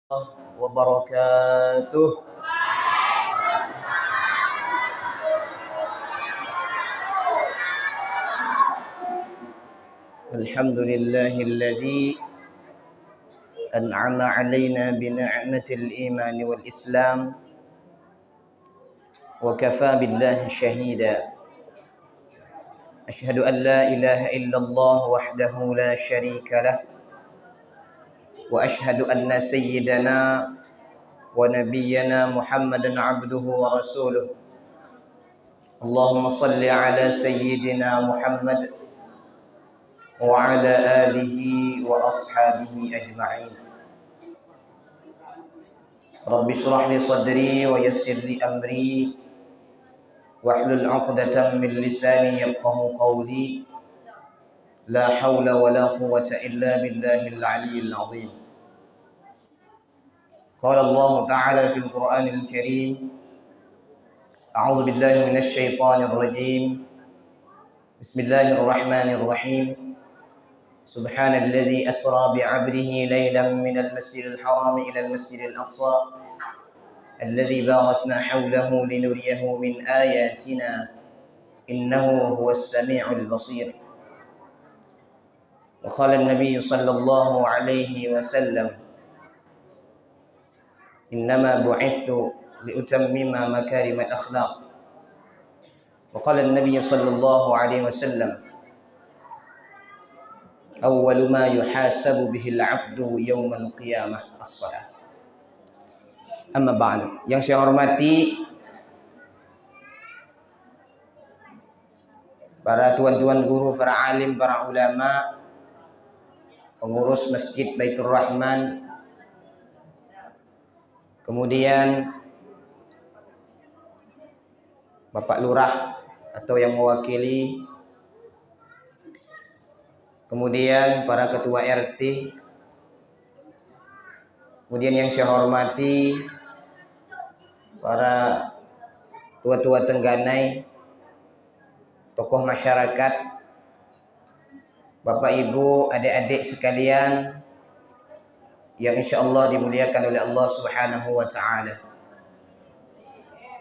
وبركاته. الحمد لله الذي أنعم علينا بنعمة الإيمان والإسلام وكفى بالله شهيدا. أشهد أن لا إله إلا الله وحده لا شريك له، وأشهد أن سيدنا ونبينا محمدا عبده ورسوله. اللهم صل على سيدنا محمد وعلى آله وأصحابه أجمعين. رب اشرح لي صدري ويسر لي أمري واحلل عقدة من لساني يفقه قولي. لا حول ولا قوة إلا بالله العلي العظيم. قال الله تعالى في القرآن الكريم: أعوذ بالله من الشيطان الرجيم. بسم الله الرحمن الرحيم. سبحان الذي أسرى بعبده ليلا من المسجد الحرام إلى المسجد الأقصى الذي باركنا حوله لنريه من آياتنا إنه هو السميع البصير. وقال النبي صلى الله عليه وسلم: إنما بعثت لأتمم مكارم الأخلاق. وقال النبي صلى الله عليه وسلم: أول ما يحاسب به العبد يوم القيامة الصلاة. Amma ba'du. Yang saya hormati para tuan-tuan guru, para alim, para ulama, pengurus Masjid Baitur Rahman, kemudian Bapak Lurah atau yang mewakili, kemudian para ketua RT, kemudian yang saya hormati para tua-tua Tengganai, tokoh masyarakat, Bapak Ibu, adik-adik sekalian yang insyaallah dimuliakan oleh Allah Subhanahu wa taala.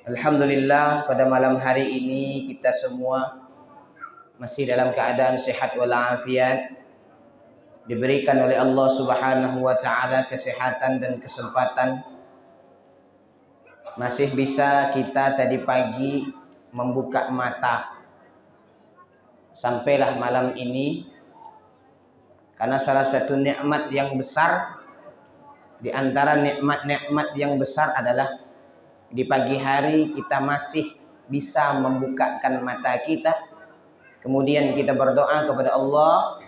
Alhamdulillah, pada malam hari ini kita semua masih dalam keadaan sehat walafiat, diberikan oleh Allah Subhanahu wa taala kesehatan dan kesempatan. Masih bisa kita tadi pagi membuka mata sampailah malam ini, karena salah satu nikmat yang besar di antara nikmat-nikmat yang besar adalah di pagi hari kita masih bisa membukakan mata kita, kemudian kita berdoa kepada Allah,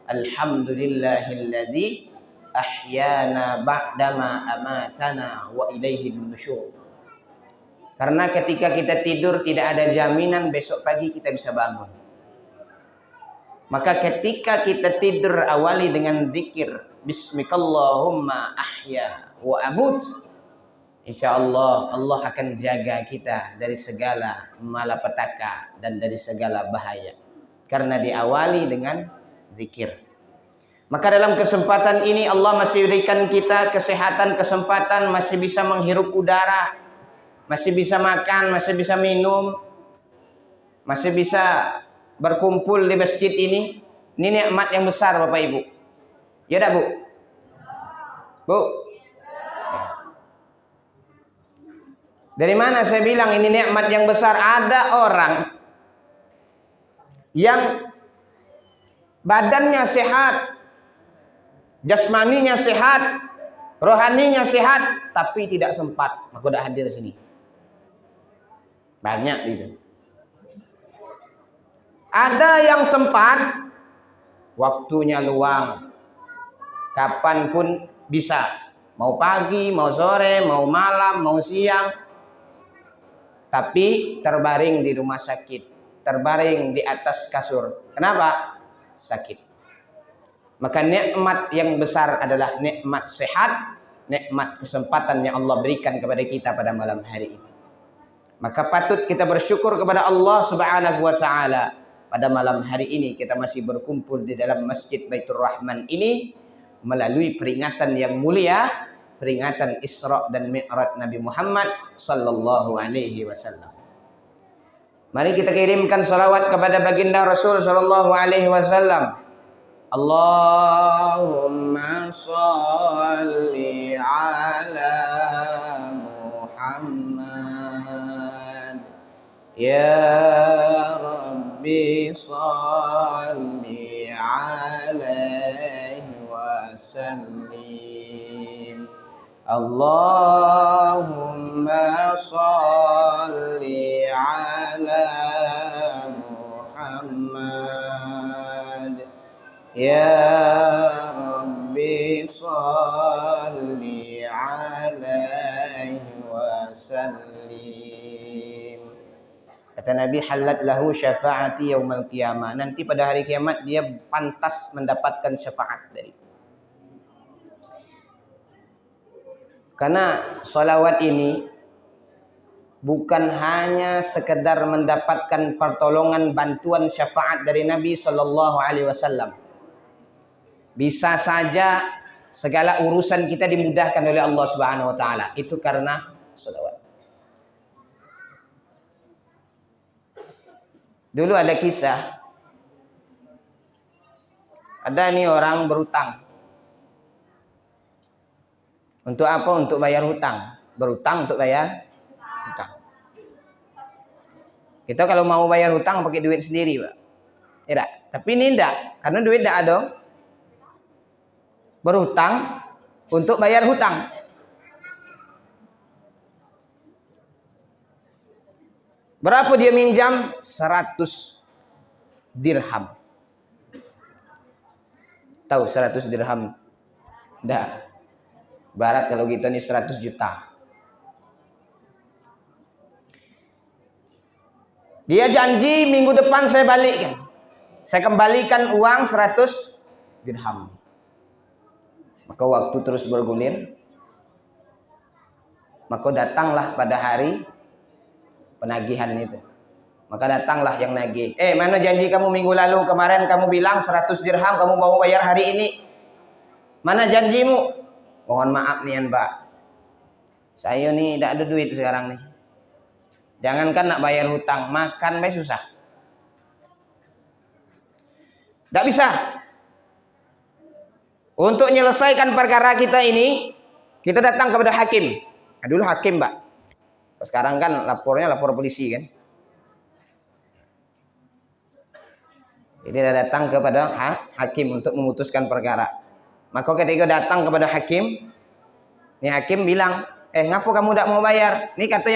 alhamdulillahilladzi ahyana ba'dama amatana wa ilaihin nusyur. Karena ketika kita tidur tidak ada jaminan besok pagi kita bisa bangun. Maka ketika kita tidur awali dengan zikir bismikallahumma ahya wa amut, insyaallah Allah akan jaga kita dari segala malapetaka dan dari segala bahaya, karena diawali dengan zikir. Maka dalam kesempatan ini Allah masih berikan kita kesehatan, kesempatan, masih bisa menghirup udara, masih bisa makan, masih bisa minum, masih bisa berkumpul di masjid ini. Ini nikmat yang besar Bapak Ibu. Ya dah Bu? Bu? Dari mana saya bilang ini nikmat yang besar? Ada orang yang badannya sehat, jasmaninya sehat, rohaninya sehat, tapi tidak sempat. Maka tidak hadir di sini. Banyak itu. Ada yang sempat, waktunya luang, kapanpun bisa, mau pagi, mau sore, mau malam, mau siang, tapi terbaring di rumah sakit, terbaring di atas kasur. Kenapa? Sakit. Maka nikmat yang besar adalah nikmat sehat, nikmat kesempatan yang Allah berikan kepada kita pada malam hari ini. Maka patut kita bersyukur kepada Allah Subhanahu wa taala. Pada malam hari ini kita masih berkumpul di dalam Masjid Baitur Rahman ini melalui peringatan yang mulia, peringatan Isra dan Mi'raj Nabi Muhammad sallallahu alaihi wasallam. Mari kita kirimkan salawat kepada baginda Rasul sallallahu alaihi wasallam. Allahumma shalli ala Muhammad ya Rabbi shalli alaihi wasallim. Allahumma shalli ala Muhammad ya Rabbi shalli alaihi wasallim. Kata Nabi, halat lahu syafaati yaumal qiyamah. Nanti pada hari kiamat dia pantas mendapatkan syafaat dari. Karena salawat ini bukan hanya sekedar mendapatkan pertolongan, bantuan, syafaat dari Nabi sallallahu alaihi wasallam. Bisa saja segala urusan kita dimudahkan oleh Allah Subhanahu wa taala. Itu karena salawat. Dulu ada kisah. Ada nih orang berutang. Untuk apa? Untuk bayar hutang. Berutang untuk bayar hutang. Kita kalau mau bayar hutang pakai duit sendiri, Pak. Tidak. Tapi ini tidak. Karena duit tidak ada. Berhutang untuk bayar hutang. Berapa dia minjam? 100 dirham. Tahu 100 dirham? Tidak. Barat kalau kita ini 100 juta. Dia janji minggu depan saya balikkan. Saya kembalikan uang 100 dirham. Maka waktu terus bergulir. Maka datanglah pada hari penagihan itu. Maka datanglah yang nagih. Mana janji kamu minggu lalu? Kemarin kamu bilang 100 dirham kamu mau bayar hari ini. Mana janjimu? Mohon maaf nih Pak. Saya nih tidak ada duit sekarang nih. Jangankan nak bayar hutang, makan baik susah. Tidak bisa. Untuk menyelesaikan perkara kita ini, kita datang kepada hakim. Nah, dulu hakim, Pak. Sekarang kan lapornya lapor polisi kan. Jadi dia datang kepada hakim untuk memutuskan perkara. Maka ketika datang kepada hakim, ini hakim bilang, ngapa kamu tidak mau bayar? Ini kata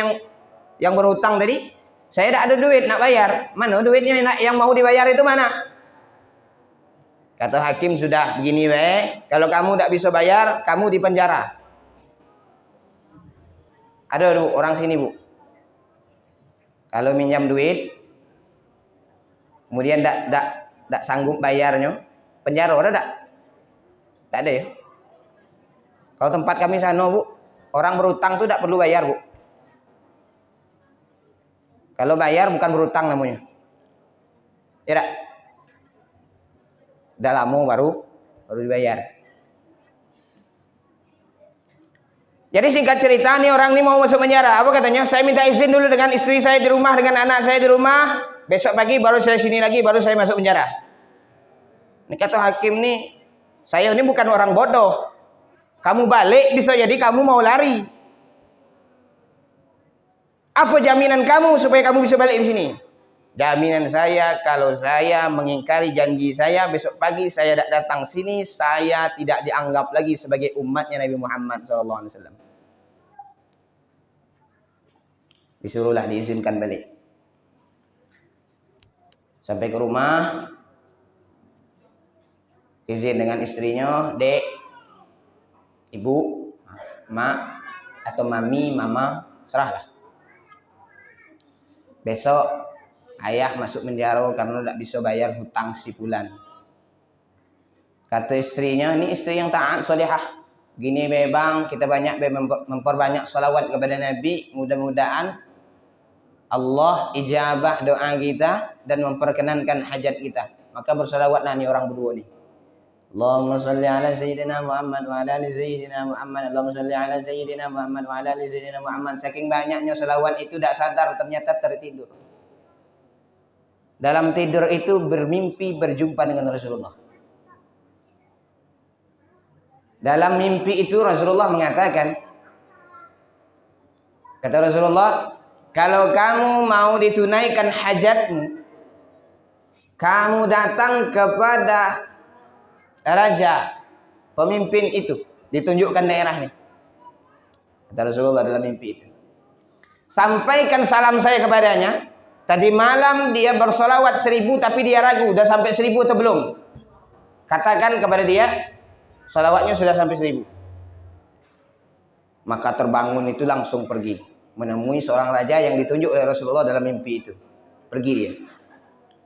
yang berhutang tadi, saya tidak ada duit nak bayar. Mana duitnya yang mau dibayar itu mana? Kata hakim, sudah begini kalau kamu tidak bisa bayar, kamu di penjara. Ada orang sini Bu, kalau minjam duit, kemudian tidak sanggup bayarnya, penjara ada tidak? Tidak ada ya. Kalau tempat kami sana Bu, orang berutang itu tidak perlu bayar Bu. Kalau bayar bukan berutang namanya. Ya tidak? Udah lama baru dibayar. Jadi singkat cerita nih orang ini mau masuk penjara. Apa katanya? Saya minta izin dulu dengan istri saya di rumah, dengan anak saya di rumah. Besok pagi baru saya sini lagi, baru saya masuk penjara. Ini kata hakim nih, saya ini bukan orang bodoh. Kamu balik bisa jadi kamu mau lari. Apa jaminan kamu supaya kamu bisa balik di sini? Jaminan saya kalau saya mengingkari janji saya, besok pagi saya tidak datang sini, saya tidak dianggap lagi sebagai umatnya Nabi Muhammad SAW. Disuruhlah diizinkan balik. Sampai ke rumah, izin dengan istrinya, Dek, Ibu, Mak, atau Mami, Mama, serahlah. Besok ayah masuk penjara karena tidak bisa bayar hutang si fulan. Kata istrinya, ini istri yang taat solehah. Gini bang, kita banyak memperbanyak salawat kepada Nabi. Mudah-mudahan Allah ijabah doa kita dan memperkenankan hajat kita. Maka bersalawatlah nih orang berdua nih. Allahumma shalli ala sayyidina Muhammad wa ala ali sayyidina Muhammad. Allahumma shalli ala sayyidina Muhammad wa ala ali sayyidina Muhammad. Saking banyaknya selawat itu tidak sadar ternyata tertidur. Dalam tidur itu bermimpi berjumpa dengan Rasulullah. Dalam mimpi itu Rasulullah mengatakan, kata Rasulullah, kalau kamu mau ditunaikan hajatmu, kamu datang kepada raja, pemimpin itu, ditunjukkan daerahnya. Kata Rasulullah dalam mimpi itu, sampaikan salam saya kepadanya. Tadi malam dia bersolawat 1000 tapi dia ragu, udah sampai 1000 atau belum. Katakan kepada dia, salawatnya sudah sampai 1000. Maka terbangun itu langsung pergi menemui seorang raja yang ditunjuk oleh Rasulullah dalam mimpi itu. Pergi dia.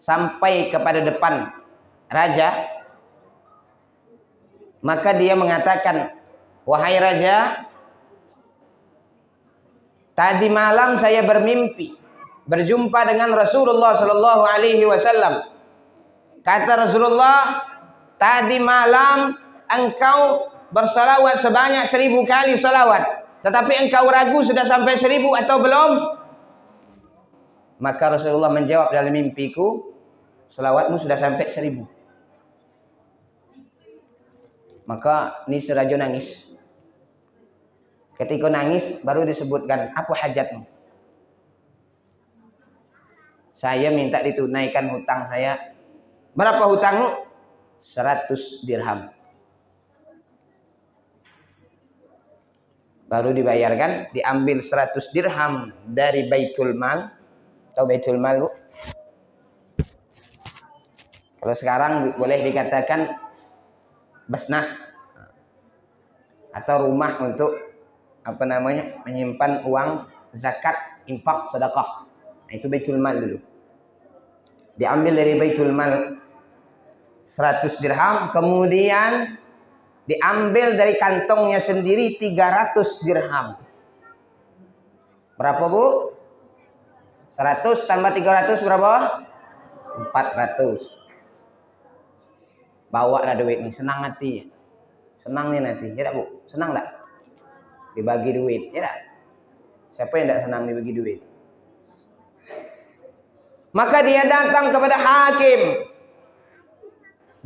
Sampai kepada depan raja, maka dia mengatakan, wahai raja, tadi malam saya bermimpi berjumpa dengan Rasulullah Shallallahu Alaihi Wasallam. Kata Rasulullah, tadi malam engkau bersalawat sebanyak 1000 kali salawat, tetapi engkau ragu sudah sampai 1000 atau belum? Maka Rasulullah menjawab dalam mimpiku, salawatmu sudah sampai 1000. Maka ini si raja nangis. Ketika nangis baru disebutkan, apa hajatmu? Saya minta ditunaikan hutang saya. Berapa hutangmu? 100 dirham. Baru dibayarkan, diambil 100 dirham dari Baitul Mal. Tahu Baitul Mal, Bu? Kalau sekarang boleh dikatakan Basnas atau rumah untuk menyimpan uang zakat, infak, sedekah. Nah, itu Baitul Mal dulu. Diambil dari Baitul Mal 100 dirham, kemudian diambil dari kantongnya sendiri 300 dirham. Berapa, Bu? 100 tambah 300 berapa? 400. Bawa lah duit nih, senang hati. Senang nih nanti, ya tak, Bu? Senang tak? Dibagi duit, ya tak? Siapa yang tak senang dibagi duit? Maka dia datang kepada hakim.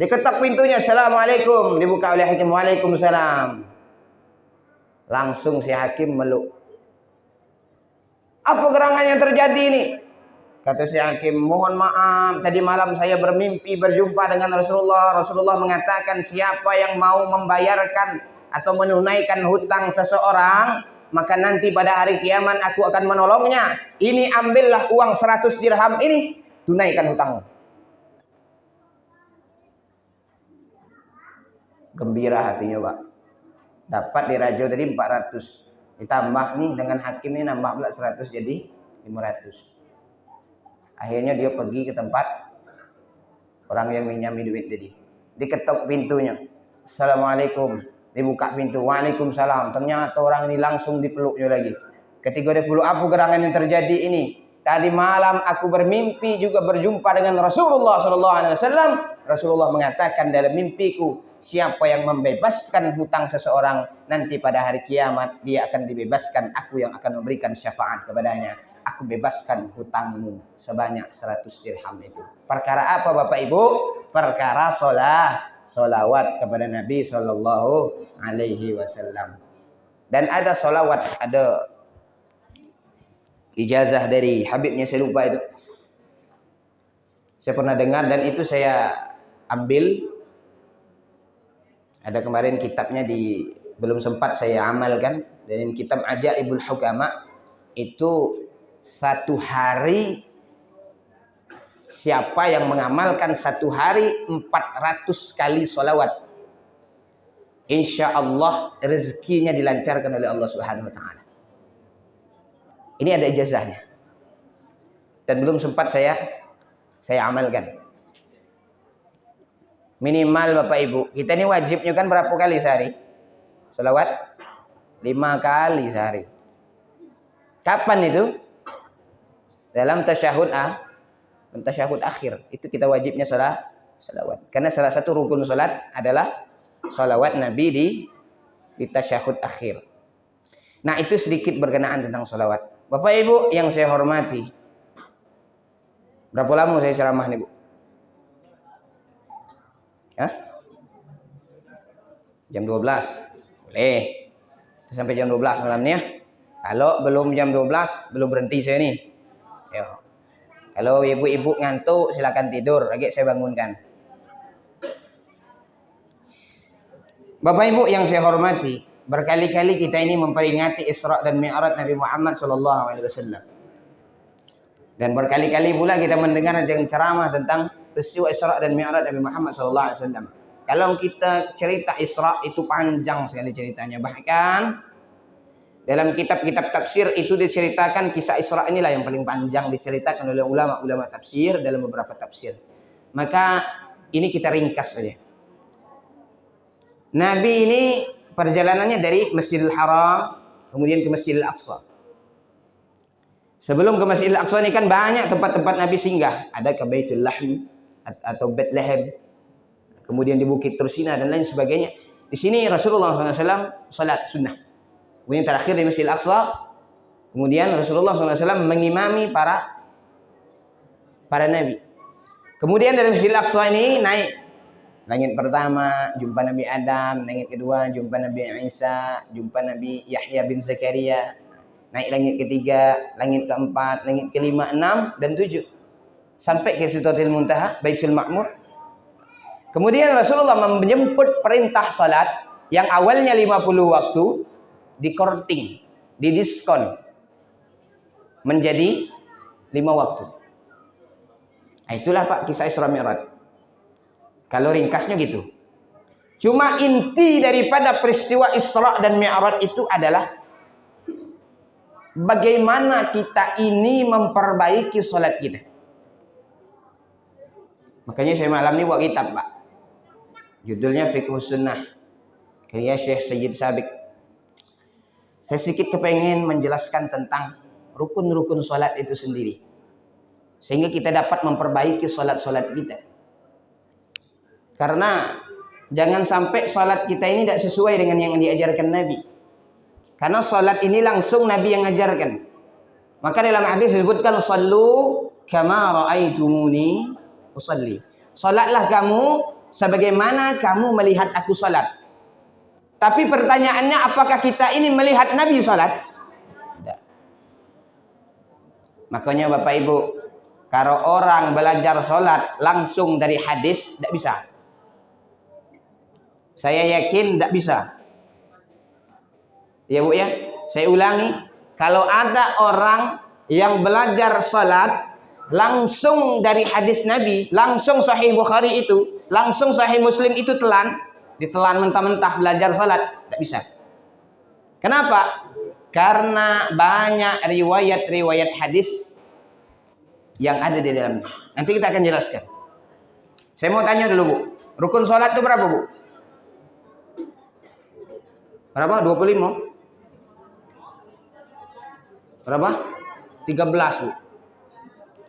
Diketok pintunya, assalamualaikum. Dibuka oleh hakim, waalaikumsalam. Langsung si hakim meluk. Apa gerangan yang terjadi ini? Kata si hakim, mohon maaf, tadi malam saya bermimpi berjumpa dengan Rasulullah. Rasulullah mengatakan, siapa yang mau membayarkan atau menunaikan hutang seseorang, maka nanti pada hari kiamat aku akan menolongnya. Ini ambillah uang 100 dirham ini, tunaikan hutangmu. Gembira hatinya, Pak. Dapat dirajo tadi 400. Ditambah nih dengan hakim ini nambah pula 100 jadi 500. Akhirnya dia pergi ke tempat orang yang minjami duit tadi. Diketok pintunya. Assalamualaikum. Dibuka pintu. Waalaikumsalam. Ternyata orang ini langsung dipeluknya lagi. Ketika dipeluk, apa gerangan yang terjadi ini? Tadi malam aku bermimpi juga berjumpa dengan Rasulullah SAW. Rasulullah mengatakan dalam mimpiku, siapa yang membebaskan hutang seseorang, nanti pada hari kiamat dia akan dibebaskan. Aku yang akan memberikan syafaat kepadanya. Aku bebaskan hutangmu sebanyak 100 dirham itu. Perkara apa, Bapak Ibu? Perkara solawat kepada Nabi Sallallahu Alaihi Wasallam. Dan ada solawat, ada ijazah dari Habibnya, saya lupa itu. Saya pernah dengar dan itu saya ambil. Ada kemarin kitabnya belum sempat saya amalkan. Dalam kitab Ajaibul Hukama itu 1 hari, siapa yang mengamalkan 1 hari 400 kali solawat, insya Allah rezekinya dilancarkan oleh Allah Subhanahu Wa Taala. Ini ada ijazahnya dan belum sempat saya amalkan. Minimal Bapak Ibu, kita ini wajibnya kan berapa kali sehari? Solawat 5 kali sehari. Kapan itu? Dalam tasyahud akhir. Itu kita wajibnya salawat. Karena salah satu rukun salat adalah salawat Nabi di tasyahud akhir. Nah, itu sedikit berkenaan tentang salawat. Bapak Ibu yang saya hormati. Berapa lama saya ceramah nih, Bu? Hah? Jam 12. Boleh. Sampai jam 12 malamnya. Kalau belum jam 12, belum berhenti saya nih. Yo. Kalau ibu-ibu ngantuk, silakan tidur. Lagi saya bangunkan. Bapak Ibu yang saya hormati, berkali-kali kita ini memperingati Isra dan Mi'raj Nabi Muhammad SAW. Dan berkali-kali pula kita mendengar ceramah tentang peristiwa Isra dan Mi'raj Nabi Muhammad SAW. Kalau kita cerita Isra itu panjang sekali ceritanya. Bahkan dalam kitab-kitab tafsir itu diceritakan kisah Isra inilah yang paling panjang diceritakan oleh ulama-ulama tafsir dalam beberapa tafsir. Maka ini kita ringkas saja. Nabi ini perjalanannya dari Masjidil Haram kemudian ke Masjidil Aqsa. Sebelum ke Masjidil Aqsa ini kan banyak tempat-tempat Nabi singgah. Ada ke Baitul Lahm atau Bethlehem. Kemudian di Bukit Tursina dan lain sebagainya. Di sini Rasulullah SAW salat sunnah. Kemudian terakhir di Masjidil Aqsa. Kemudian Rasulullah SAW mengimami para Nabi. Kemudian dari Masjidil Aqsa ini naik. Langit pertama jumpa Nabi Adam, langit kedua jumpa Nabi Isa, jumpa Nabi Yahya bin Zakaria. Naik langit ketiga, langit keempat, langit kelima, 6 dan 7. Sampai ke Sidratil Muntaha, Baitul Ma'mur. Kemudian Rasulullah menjemput perintah salat yang awalnya 50 waktu dikorting, didiskon menjadi 5 waktu. Nah, itulah Pak kisah Isra Mi'raj. Kalau ringkasnya gitu. Cuma inti daripada peristiwa Isra dan Mi'raj itu adalah bagaimana kita ini memperbaiki salat kita. Makanya saya malam ini buat kitab, Pak. Judulnya Fiqhus Sunnah. Karya Syekh Sayyid Sabiq. Saya sedikit kepengen menjelaskan tentang rukun-rukun salat itu sendiri. Sehingga kita dapat memperbaiki salat-salat kita. Karena jangan sampai salat kita ini tidak sesuai dengan yang diajarkan Nabi. Karena salat ini langsung Nabi yang ajarkan. Maka dalam hadis disebutkan sallu kama raaitumuni usalli. Salatlah kamu sebagaimana kamu melihat aku salat. Tapi pertanyaannya apakah kita ini melihat Nabi salat? Tidak. Makanya Bapak Ibu, kalau orang belajar salat langsung dari hadis tidak bisa. Saya yakin tidak bisa. Ya Bu ya, saya ulangi. Kalau ada orang yang belajar salat langsung dari hadis Nabi, langsung Sahih Bukhari itu, langsung Sahih Muslim itu ditelan mentah-mentah belajar salat, tidak bisa. Kenapa? Karena banyak riwayat-riwayat hadis yang ada di dalamnya. Nanti kita akan jelaskan. Saya mau tanya dulu Bu, rukun salat itu berapa Bu? Berapa? 25? Berapa? 13 Bu.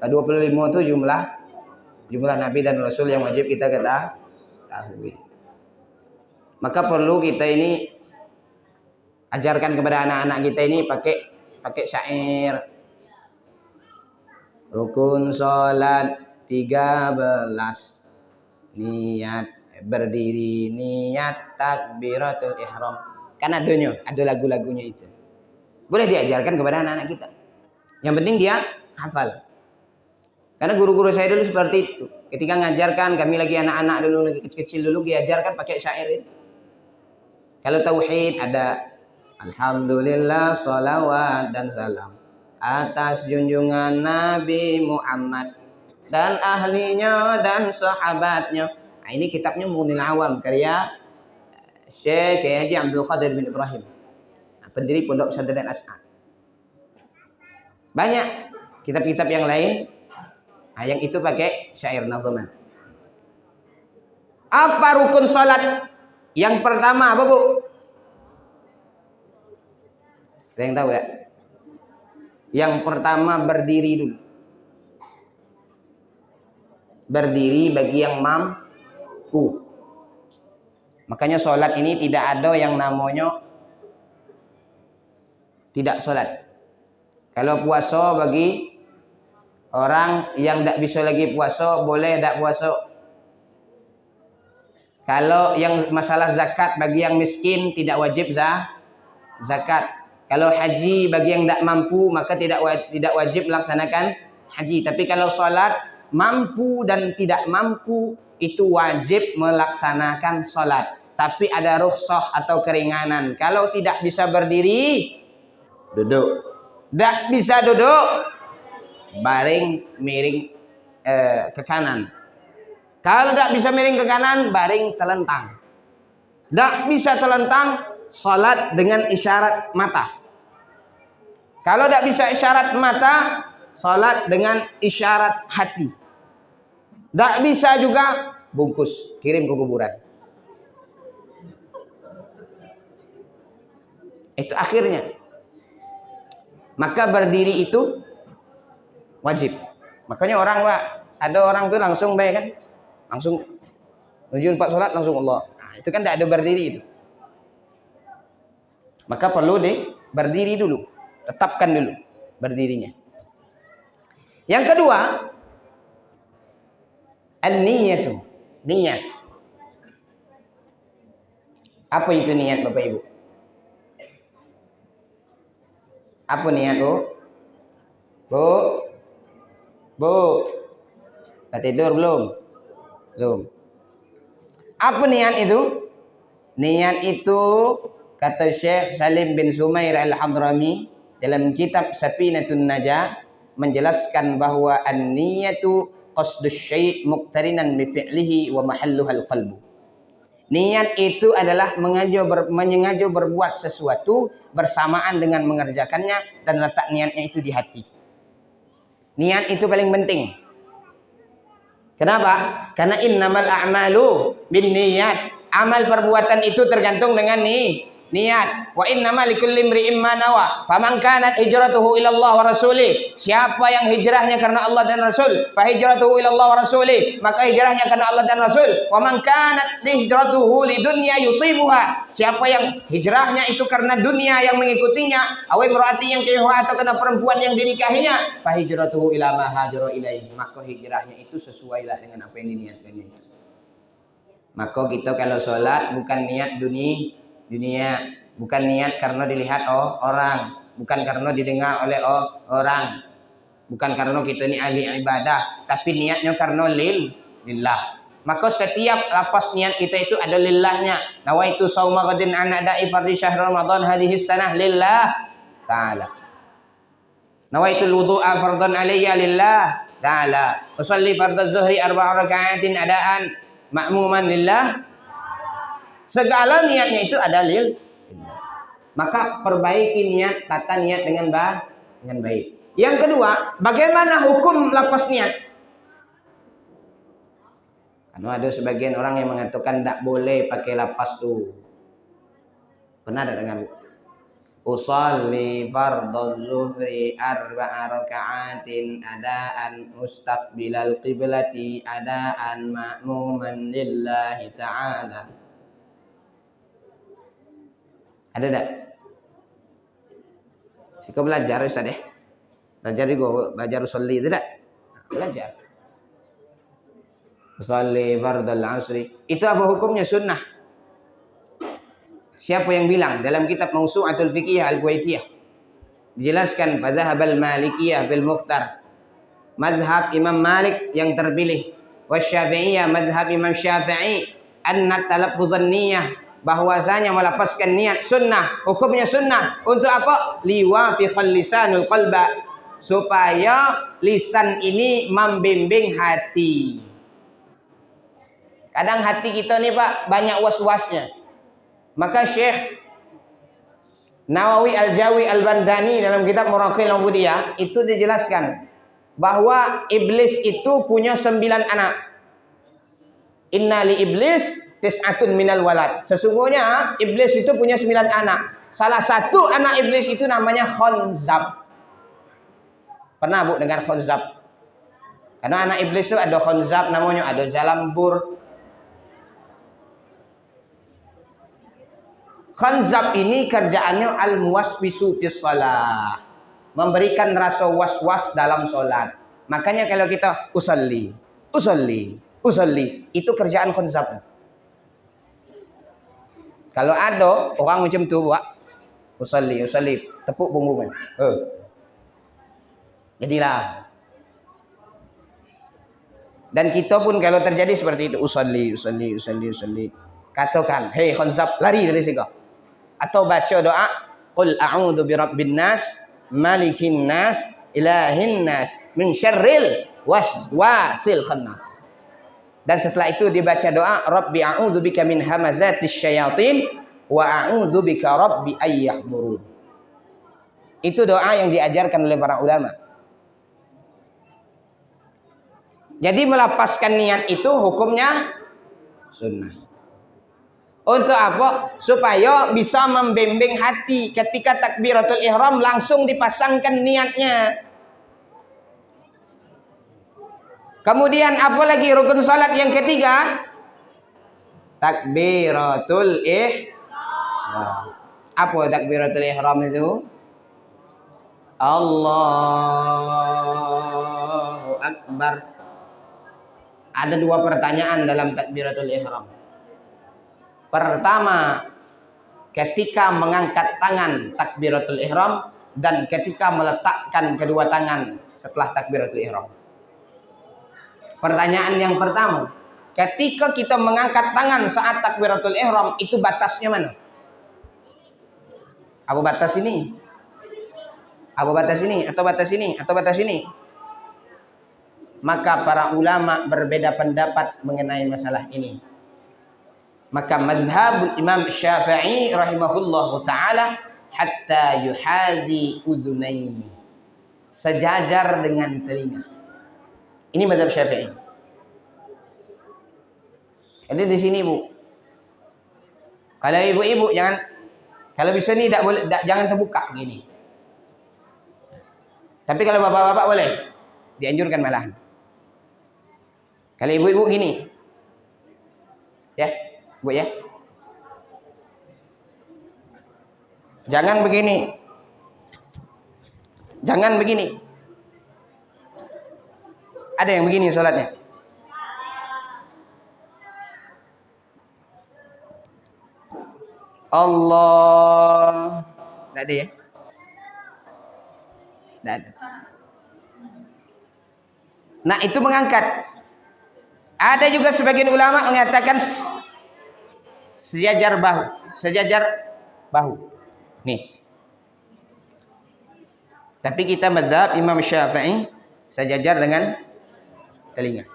25 itu jumlah Nabi dan Rasul yang wajib kita ketahui. Maka perlu kita ini ajarkan kepada anak-anak kita ini pakai syair. Rukun salat 13. Niat berdiri, niat takbiratul ihram. Kan ada lagu-lagunya itu. Boleh diajarkan kepada anak-anak kita. Yang penting dia hafal. Karena guru-guru saya dulu seperti itu. Ketika ngajarkan, kami lagi anak-anak dulu, lagi kecil-kecil dulu, diajarkan pakai syair itu. Kalau tauhid ada alhamdulillah, salawat dan salam atas junjungan Nabi Muhammad dan ahlinya dan sahabatnya. Nah, ini kitabnya Mughnil Awam karya Syekh Haji Abdul Qadir bin Ibrahim, pendiri Pondok Pesantren As'ad. Banyak kitab-kitab yang lain yang itu pakai syair nazaman. Apa rukun salat? Yang pertama apa Bu? Ada yang tahu ya? Yang pertama berdiri dulu. berdiri bagi yang mampu. Makanya sholat ini tidak ada yang namanya tidak sholat. Kalau puasa bagi orang yang tidak bisa lagi puasa, boleh tidak puasa. Kalau yang masalah zakat bagi yang miskin tidak wajib zakat. Kalau haji bagi yang tidak mampu maka tidak wajib melaksanakan haji. Tapi kalau sholat mampu dan tidak mampu itu wajib melaksanakan sholat. Tapi ada rukhsah atau keringanan. Kalau tidak bisa berdiri, duduk. Tidak bisa duduk, baring miring ke kanan. Kalau tidak bisa miring ke kanan, baring telentang. Tidak bisa telentang, salat dengan isyarat mata. Kalau tidak bisa isyarat mata, salat dengan isyarat hati. Tidak bisa juga, bungkus, kirim ke kuburan. Itu akhirnya. Maka berdiri itu wajib. Makanya orang, Pak, ada orang tuh langsung baik kan? Langsung menuju tempat sholat langsung Allah. Nah, itu kan tidak ada berdiri itu. Maka perlu berdiri dulu. Tetapkan dulu berdirinya. Yang kedua, an-niyatu. Niat. Apa itu niat, Bapak Ibu? Apa niat, Bu? Bu. Sudah tidur belum? Belum. Apa niat itu? Niat itu kata Syekh Salim bin Sumair Al-Hadrami dalam kitab Safinatun Najah menjelaskan bahwa an-niyatu qasdus syai' muqtarinan bi fi'lihi wa mahalluha al-qalbu. Niat itu adalah menyengaja berbuat sesuatu bersamaan dengan mengerjakannya dan letak niatnya itu di hati. Niat itu paling penting. Kenapa? Karena innamal a'malu binniyat. Amal perbuatan itu tergantung dengan niat. Wa innamal likulli imri'in ma nawa. Faman kanat hijratuhu ila Allah wa rasulih. Siapa yang hijrahnya karena Allah dan Rasul, fa hijratuhu ila Allah wa rasulih, maka hijrahnya karena Allah dan Rasul. Wa man kanat hijratuhu lidunya yusibuha. Siapa yang hijrahnya itu karena dunia yang mengikutinya, aw imraati yang kayuha atau karena perempuan yang dinikahinya, fa hijratuhu ila ma hajara ilaihi. Maka hijrahnya itu sesuailah dengan apa yang diniatkannya itu. Maka kita kalau sholat bukan niat dunia, bukan niat karena dilihat orang, bukan karena didengar oleh orang, bukan karena kita ini ahli ibadah, tapi niatnya karena lillah. Maka setiap lapas niat kita itu ada lillahnya. Nawaitu shauma ghadin an ada'i fardhi syahr ramadan hadhihi sanah lillah ta'ala. Nawaitu wudu'a fardhan alayya lillah ta'ala. Usalli fardhu zuhri 4 raka'atin adaan ma'muman lillah. Segala niatnya itu ada lillah. Maka perbaiki niat, tata niat dengan baik. Yang kedua, bagaimana hukum lapas niat? Karena ada sebagian orang yang mengatakan tidak boleh pakai lapas tuh. Pernah ada dengar? Usalli fardhu zuhri 4 raka'atin adaan mustaqbilal qiblati adaan ma'muman lillahi ta'ala. Ada tak? Kau belajar Ustaz deh. Belajar juga, belajar usolli itu tak? Belajar. Usolli fardal asri. Itu apa hukumnya? Sunnah. Siapa yang bilang? Dalam kitab Mawsu'atul Fiqhiyah Al-Kuwaitiyah dijelaskan fadzhabal Malikiyah bil Mukhtar. Madhab Imam Malik yang terpilih. Wasyafi'iyah madhab Imam Syafi'i anna talaffuzan niyyah, bahwasanya melapaskan niat sunnah, hukumnya sunnah. Untuk apa? Liwafiqal lisanul qalba, supaya lisan ini membimbing hati. Kadang hati kita nih Pak banyak was-wasnya. Maka Syekh Nawawi Al-Jawi Al-Bandani dalam kitab Muraqil Ubudiyah itu dijelaskan bahwa iblis itu punya 9 anak. Inna li iblis tis'atun minal walad. Sesungguhnya iblis itu punya 9 anak. Salah satu anak iblis itu namanya Khonzab. Pernah Bu dengar Khonzab? Karena anak iblis itu ada khanzab namanya, ada zalambur. Khanzab ini kerjaannya al-muwaswisu fis shalah. Memberikan rasa was-was dalam sholat. Makanya kalau kita usalli, itu kerjaan khanzab. Kalau ada orang macam tu buat usalli, tepuk punggungan. Jadilah. Dan kita pun kalau terjadi seperti itu, usalli. Katakan, hei khanzab, lari dari situ. Atau baca doa, qul a'udzu birabbin nas, malikin nas, ilahin nas, min syarril waswasil khannas. Dan setelah itu dibaca doa, Rabbi a'udzubika min hamazatis syayatin wa a'udzubika rabbi ayyahdurun. Itu doa yang diajarkan oleh para ulama. Jadi melepaskan niat itu hukumnya sunnah. Untuk apa? Supaya bisa membimbing hati ketika takbiratul ihram langsung dipasangkan niatnya. Kemudian apa lagi rukun salat yang ketiga? Takbiratul ihram. Apa takbiratul ihram itu? Allahu Akbar. Ada dua pertanyaan dalam takbiratul ihram. Pertama, ketika mengangkat tangan takbiratul ihram dan ketika meletakkan kedua tangan setelah takbiratul ihram. Pertanyaan yang pertama, ketika kita mengangkat tangan saat takbiratul ihram itu batasnya mana? Apa batas ini? Apa batas ini? Atau batas ini? Atau batas ini? Maka para ulama berbeda pendapat mengenai masalah ini. Maka madhabul Imam Syafi'i rahimahullahu ta'ala hatta yuhadi udhunaini, sejajar dengan telinga. Ini madhab Syafi'i. Jadi di sini Bu, kalau ibu-ibu jangan, kalau bisa nih jangan terbuka gini. Tapi kalau bapak-bapak boleh, dianjurkan malahan. Kalau ibu-ibu gini, ya, Bu ya, jangan begini, jangan begini. Ada yang begini sholatnya? Allah, tidak ada ya? Tidak ada. Nah itu mengangkat. Ada juga sebagian ulama mengatakan sejajar bahu. Nih. Tapi kita mazhab Imam Syafi'i sejajar dengan telinga.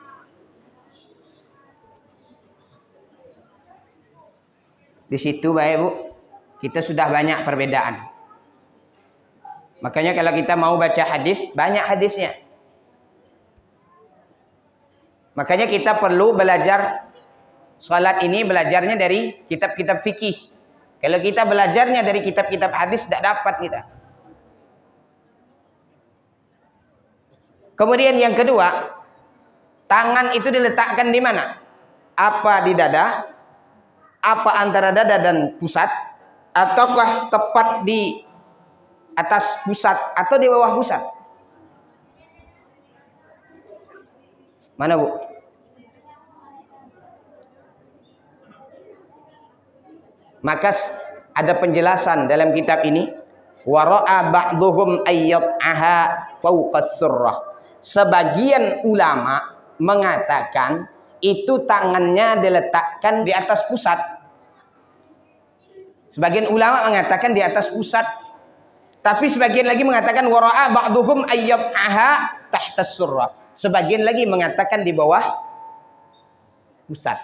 Di situ baik Bu, kita sudah banyak perbedaan. Makanya kalau kita mau baca hadis, banyak hadisnya. Makanya kita perlu belajar salat ini, belajarnya dari kitab-kitab fikih. Kalau kita belajarnya dari kitab-kitab hadis, tidak dapat kita. Kemudian yang kedua, tangan itu diletakkan di mana? Apa di dada? Apa antara dada dan pusat? Ataukah tepat di atas pusat atau di bawah pusat? Mana Bu? Maka ada penjelasan dalam kitab ini, wa ra'a ba'dhum ayyat'aha fawqas surrah. Sebagian ulama mengatakan itu tangannya diletakkan di atas pusat. Sebagian ulama mengatakan di atas pusat. Tapi sebagian lagi mengatakan wa ra'a ba'dhum ayyat'aha tahtas surrah. Sebagian lagi mengatakan di bawah pusat.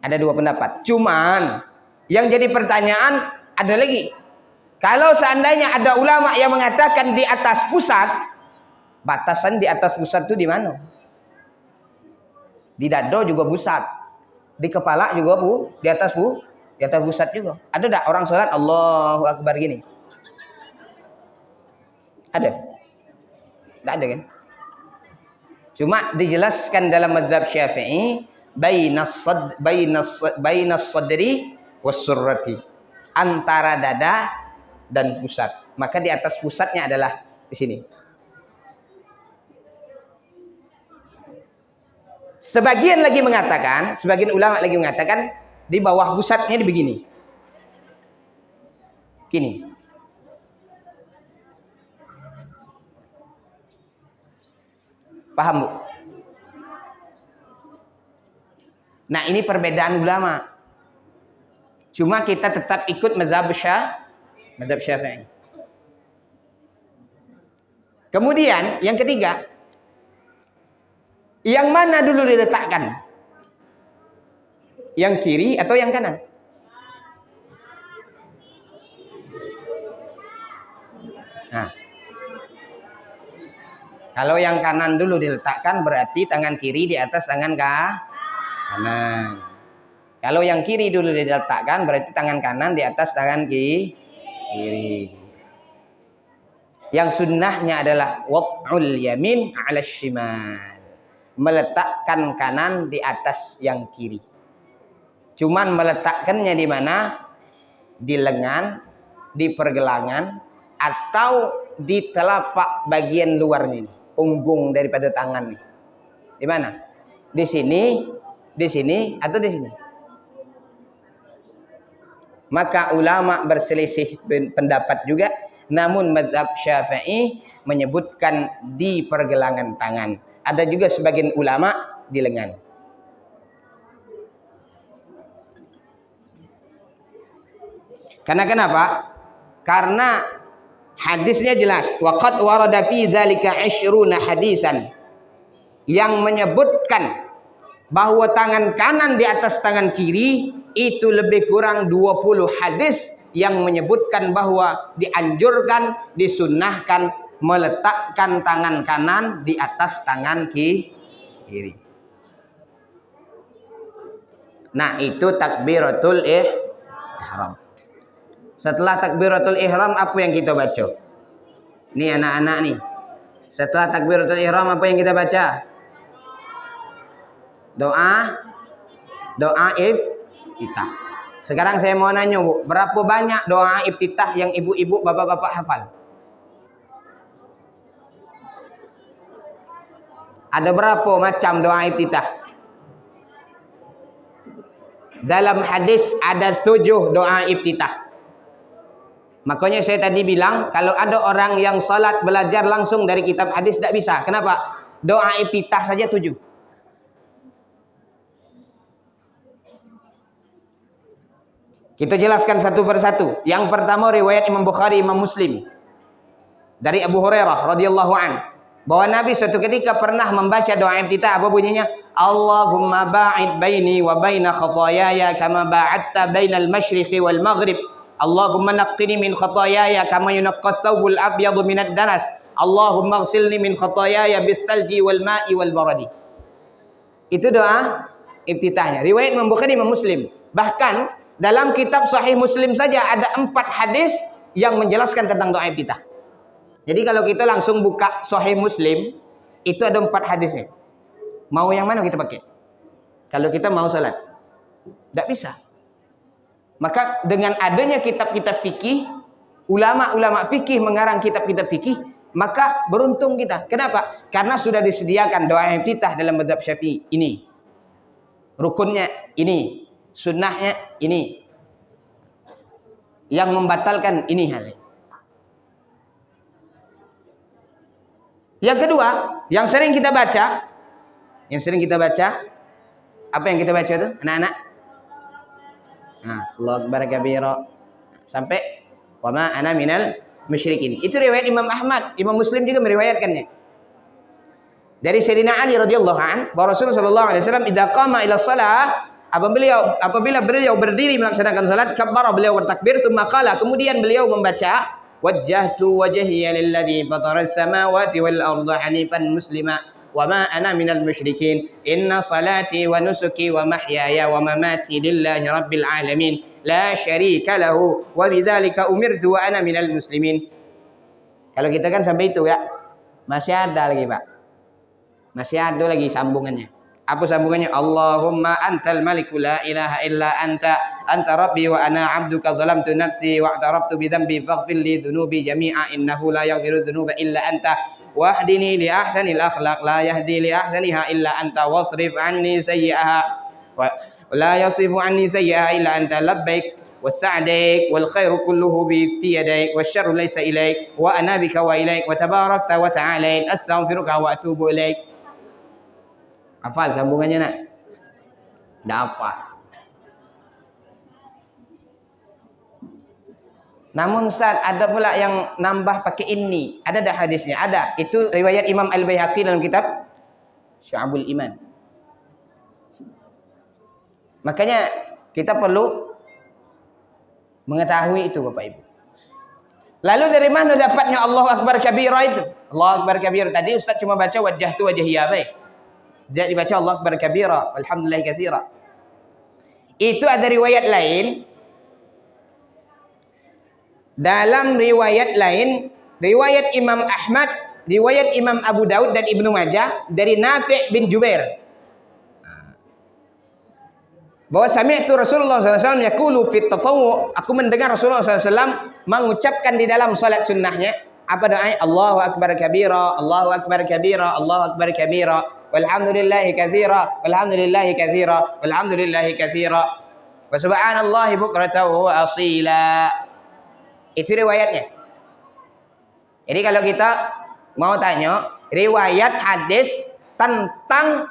Ada dua pendapat. Cuman yang jadi pertanyaan ada lagi. Kalau seandainya ada ulama yang mengatakan di atas pusat, batasan di atas pusat itu di mana? Di dada juga pusat. Di kepala juga Bu, di atas pusat juga. Ada enggak orang salat Allahu Akbar gini? Ada? Tidak ada kan? Cuma dijelaskan dalam mazhab Syafi'i bainas sadri was surrati, antara dada dan pusat. Maka di atas pusatnya adalah di sini. Sebagian ulama lagi mengatakan di bawah pusatnya di begini. Gini. Paham, Bu? Nah, ini perbedaan ulama. Cuma kita tetap ikut mazhab Syafi'i. Kemudian yang ketiga, yang mana dulu diletakkan? Yang kiri atau yang kanan? Nah, kalau yang kanan dulu diletakkan berarti tangan kiri di atas tangan kanan. Kalau yang kiri dulu diletakkan berarti tangan kanan di atas tangan kiri. Yang sunnahnya adalah wad'ul yamin 'ala shimal. Meletakkan kanan di atas yang kiri. Cuman meletakkannya di mana? Di lengan, di pergelangan, atau di telapak bagian luarnya ini, punggung daripada tangan nih. Di mana? Di sini, atau di sini? Maka ulama berselisih pendapat juga, namun mazhab Syafi'i menyebutkan di pergelangan tangan. Ada juga sebagian ulama di lengan. Karena kenapa? Karena hadisnya jelas. Waqad warada fi dzalika 20 hadisan yang menyebutkan bahwa tangan kanan di atas tangan kiri itu lebih kurang 20 hadis yang menyebutkan bahwa dianjurkan, disunnahkan meletakkan tangan kanan di atas tangan kiri. Nah, itu takbiratul ihram. Setelah takbiratul ihram apa yang kita baca? Nih anak-anak nih. Setelah takbiratul ihram apa yang kita baca? Doa iftitah. Sekarang saya mau nanya, Bu, berapa banyak doa iftitah yang ibu-ibu, bapak-bapak hafal? Ada berapa macam doa iftitah? Dalam hadis ada 7 doa iftitah. Makanya saya tadi bilang, kalau ada orang yang salat belajar langsung dari kitab hadis tidak bisa. Kenapa? Doa iftitah saja 7. Kita jelaskan satu persatu. Yang pertama riwayat Imam Bukhari, Imam Muslim. Dari Abu Hurairah radhiyallahu an, bahwa Nabi suatu ketika pernah membaca doa iftitah. Apa bunyinya? Allahumma ba'id baini wa baina khataayaya kama ba'adta bainal masyriqi wal maghrib. Allahumma naqqini min khataayaya kama yunqqa thawbul abyadu minad danas. Allahumma ighsilni min khataayaya bis-salji wal ma'i wal baradi. Itu doa iftitahnya. Riwayat Imam Bukhari, Imam Muslim. Bahkan dalam kitab Sahih Muslim saja ada 4 hadis yang menjelaskan tentang doa iftitah. Jadi kalau kita langsung buka Sahih Muslim, itu ada 4 hadisnya. Mau yang mana kita pakai? Kalau kita mau salat, tidak bisa. Maka dengan adanya kitab-kitab fikih, ulama-ulama fikih mengarang kitab-kitab fikih, maka beruntung kita. Kenapa? Karena sudah disediakan doa iftitah dalam mazhab Syafi'i ini. Rukunnya ini. Sunnahnya ini. Yang membatalkan ini hal. Yang kedua, yang sering kita baca, apa yang kita baca itu, anak-anak? Nah, Allahu akbar kabira sampai wa ma ana minal musyrikin. Itu riwayat Imam Ahmad, Imam Muslim juga meriwayatkannya. Dari Sayyidina Ali radhiyallahu an, bahwa Rasulullah sallallahu alaihi wasallam idza qama ila shalah, apabila beliau berdiri melaksanakan salat, kabbara, beliau bertakbir, tsumma qala, kemudian beliau membaca wajjahtu wajhiya lilladzi fataras samawati wal arda hanifan muslima wa ma ana minal musyrikin inna salati wa nusuki wa mahyaya wa mamati lillahi rabbil alamin la syarika lahu wa bidzalika umirtu wa ana minal muslimin. Kalau kita kan sampai itu ya. Masih ada lagi, Pak. Masih ada lagi sambungannya. Apa sambungannya? Allahumma antal maliku la ilaha illa anta rabbi wa ana 'abduka zalamtu nafsi wa i'taraftu bi dhanbi faghfir li dhunubi jami'a innahu la yaghfiru dhunuba illa anta wahdini li ahsanil akhlaq la yahdi li ahsaniha illa anta wasrif anni sayyi'aha wa la yasrifu anni sayyi'aha illa anta labbaik والسعديك والخير كله في يديك والشر ليس إليك وأنا بك وإليك وتباركت وتعاليت أستغفرك وأتوب إليك. Hafal sambungannya nak? Dah hafal. Namun Ustaz, ada pula yang nambah pakai ini. Ada dah hadisnya? Ada. Itu riwayat Imam Al-Baihaqi dalam kitab Syu'abul Iman. Makanya kita perlu mengetahui itu Bapak Ibu. Lalu dari mana dapatnya Allahu Akbar kabira itu? Allahu Akbar kabira. Tadi Ustaz cuma baca wajjahtu wajhiya baik. Dia dibaca Allahu Akbar kabira, alhamdulillah katsira. Itu ada riwayat lain. Dalam riwayat lain, riwayat Imam Ahmad, riwayat Imam Abu Daud dan Ibnu Majah dari Nafi' bin Jubair. Bahwa sami'tu Rasulullah SAW yaqulu fit tatawwu', aku mendengar Rasulullah SAW mengucapkan di dalam salat sunnahnya apa doa? Allahu akbar kabira, Allahu akbar kabira, Allahu akbar kabira, walhamdulillahi katsira, walhamdulillahi katsira, walhamdulillahi katsira, wa subhanallahi bukratan wa asila. Itu riwayatnya. Jadi kalau kita mau tanya riwayat hadis tentang